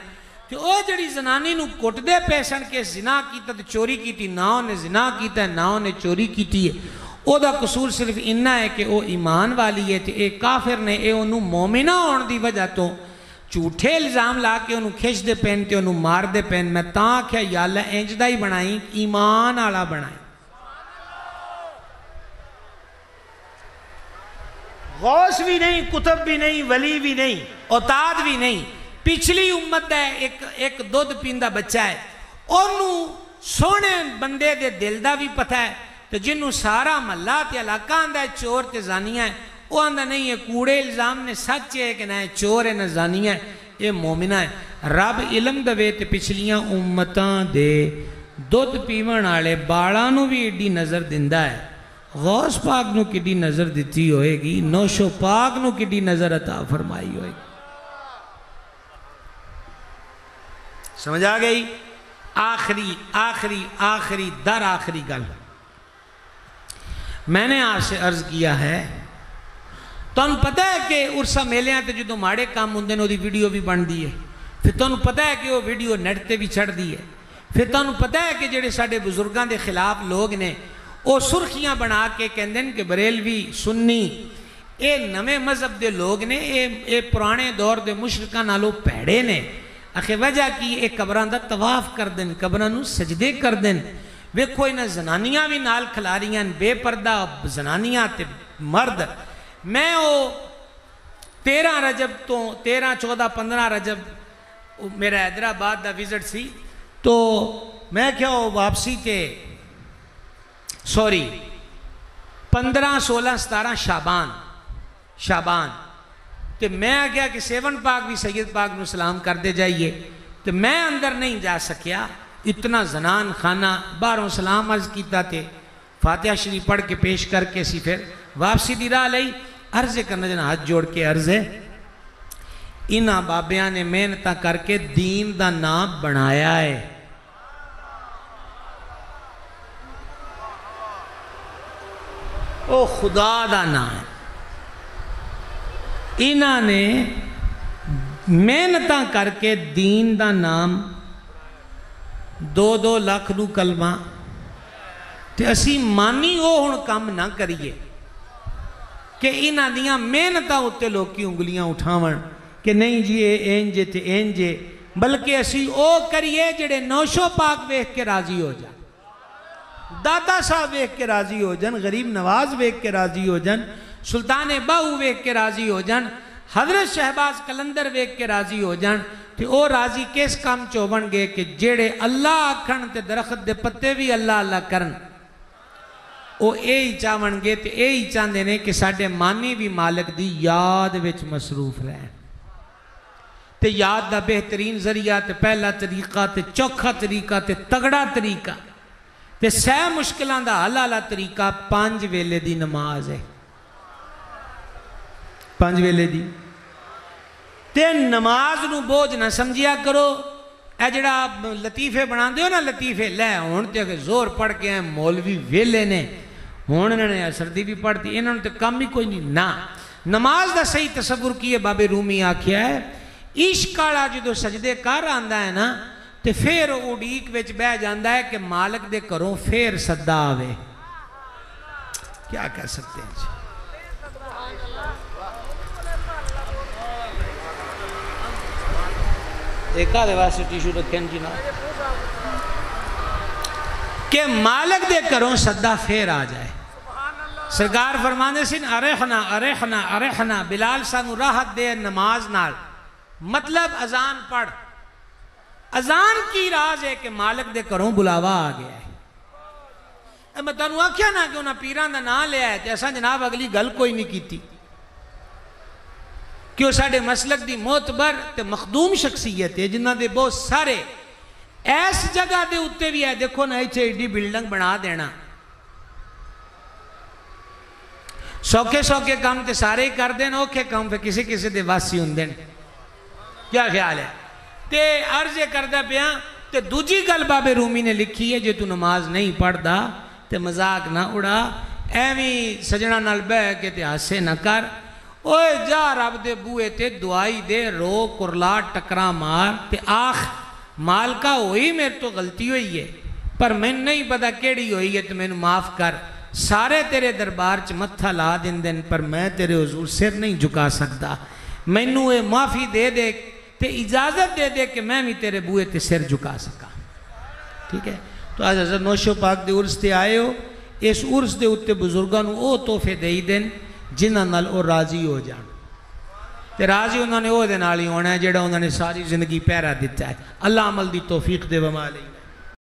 Speaker 2: کہ او جڑی زنانی نو کٹ دے پیسن کے زنا کیتا تے چوری کیتی نہ انہیں زنا کیتا ہے نہ انہیں چوری کیتی ہے. او دا قصور صرف انہا ہے کہ او ایمان والی ہے تے اے کافر نے اے انہوں مومنہ ہون دی وجہ تو جھوٹے الزام لا کے انہوں کھچ دے پین تے انہوں مار دے پین. میں تاں آکھیا یا اللہ انجدہ ہی بنائی ایمان آلا بنائی. غوث بھی نہیں کتب بھی نہیں ولی بھی نہیں اوتاد بھی نہیں پچھلی امت ہے ایک دودھ پیندہ بچہ ہے انہوں سونے بندے دے دل دا بھی پتہ ہے تو جنہوں سارا محلہ تے علاقہ آندہ ہے چور تے زانیہ ہے وہ آندہ نہیں ہے کوڑے الزام نے سچ ہے کہ نہ چور ہے نہ زانیہ ہے یہ مومنہ ہے. رب علم دوے تے پچھلیاں امتاں دے دودھ پیون آلے باڑانوں بھی ایڈی نظر دندہ ہے. غوث پاک نو کڈی نظر دیتی ہوئے گی نوشو پاک نو کڈی نظر عطا فرمائی ہوئے گی. سمجھ آ گئی. آخری در آخری گل میں نے آپ سے عرض کیا ہے تو انہوں پتہ ہے کہ ارسا میلے آتے جو ماڑے کام ہوندے نے دی ویڈیو بھی بن دی ہے پھر تو انہوں پتہ ہے کہ وہ ویڈیو نیٹ تے بھی چھڑ دی ہے پھر تو انہوں پتہ ہے کہ جڑے ساڑے بزرگاں دے خلاف لوگ نے وہ سرخیاں بنا کے کہندن کہ بریلوی سنی اے نوے مذہب دے لوگ نے اے پرانے دور دے مشرکاں نالو پیڑے نے اخی وجہ کی اے قبران دا طواف کر دن قبرانو سجدے کر دن ویکھو انہاں زنانیاں بھی نال کھلاریاں بے پردہ زنانیاں تے مرد. میں وہ 13 رجب تو 13 14 15 رجب میرا حیدرآباد دا وزٹ سی تو میں کیا وہ واپسی تے 15 16 17 شابان تو میں گیا کہ 7 پاک بھی سید پاک نو سلام کر دے جائیے تو میں اندر نہیں جا سکیا اتنا زنان خانہ باہروں سلام عرض کیتا تھے فاتحہ شریف پڑھ کے پیش کر کے سی پھر واپسی دی راہ لئی عرض کرنا جنا ہاتھ جوڑ کے عرض ہے انہاں بابیاں نے محنتاں کر کے دین دا نام بنایا ہے. او خدا دا نام انہاں نے محنتاں کر کے دین دا نام 2 لاکھ نو کلمہ تے اسی مانی او ہن کم نہ کریے کہ انہاں دیاں محنتاں ہوتے لوگ کی انگلیاں اٹھاون کہ نہیں جی اے اینجے تے اینجے بلکہ اسی او کریے جڑے نوشو پاک ویکھ کے راضی ہو جائے دادا صاحب ویکھ کے راضی ہو جن غریب نواز ویکھ کے راضی ہو جن سلطان باہو ویکھ کے راضی ہو جن حضرت شہباز کلندر ویکھ کے راضی ہو جن تے او راضی کس کام چوبن گے کہ جڑے اللہ آکھن تے درخت دے پتے بھی اللہ اللہ کرن او اے ہی چاون گے تے اے ہی چاندے نے کہ ساڈے مانی بھی مالک دی یاد وچ مصروف رہن تے یاد دا بہترین ذریعہ تے پہلا طریقہ تے چوکھا طریقہ تے تگڑا طریقہ تے سہ مشکلان دا حل والا طریقہ 5 ویلے دی نماز ہے 5 ویلے دی تے نماز نو بوجھ نہ سمجھیا کرو اے جڑا لطیفے بنا دیو نا لطیفے لے ہون تے کہ زور پڑھ کے ہیں مولوی ویلے نے ہون انہوں نے سردی بھی پڑھتی انہوں نے تے کم ہی کوئی نہیں نا نماز دا صحیح تصور کیے بابے رومی آکھیا ہے عشق والا جدو سجدے کر آندا ہے نا تے پھر اڈیک وچ بہ جاندا ہے کہ مالک دے کروں پھر صدا آوے کیا کہہ سکتے ہیں جی ایک آدھے واسے ٹیشو رکھیں جی نا کہ مالک دے کروں صدا پھر آ جائے سرکار فرمانے سن ارحنا ارحنا ارحنا بلال سانو راحت دے نماز نال مطلب اذان پڑھ اذان کی راز ہے کہ مالک دے کروں بلاوا آ گیا ہے میں تانوں آکھیا نا کہ انہاں پیران دا نام لے آئے تے اساں جناب اگلی گل کوئی نہیں کیتی کہ وہ ساڑھے مسلک دی معتبر تے مخدوم شخصیت ہے جنہاں دے بہت سارے ایس جگہ دے اتے بھی ہے دیکھو نا ایچے ایڈی بلڈنگ بنا دینا سوکھے سوکھے کام تے سارے ہی کر دینا اوکھے کام پہ کسی کسی دے واسی ہوں دین کیا خیال ہے تے عرض کردہ پیا تے دوجی گل بابے رومی نے لکھی ہے جو تو نماز نہیں پڑھ دا تے مذاق نہ اڑا ایویں سجنہ نال بہ کے تے ہاسے نہ کر اوے جا رب دے بوئے تے دعائی دے رو کرلا ٹکرا مار تے آخ مالکہ ہوئی میرے تو غلطی ہوئی ہے پر میں نہیں پتا کیڑی ہوئی ہے تو میں نے معاف کر سارے تیرے دربار چ متھا لا دن پر میں تیرے حضور سر نہیں جھکا سکتا میں نو اے معافی دے دے تے اجازت دے دے کہ میں بھی تیرے بوئے تے سر جھکا سکا ٹھیک ہے تو آج حضرت نوشو پاک دے عرص تے آئے ہو اس عرص دے اتے بزرگاں او تحفے دے دن جنہاں نال او راضی ہو جان تے راضی انہوں نے او دے نال ہی ہونا ہے جڑا انہوں نے ساری زندگی پیرا دیتا ہے اللہ عمل دی توفیق دے وما علیہ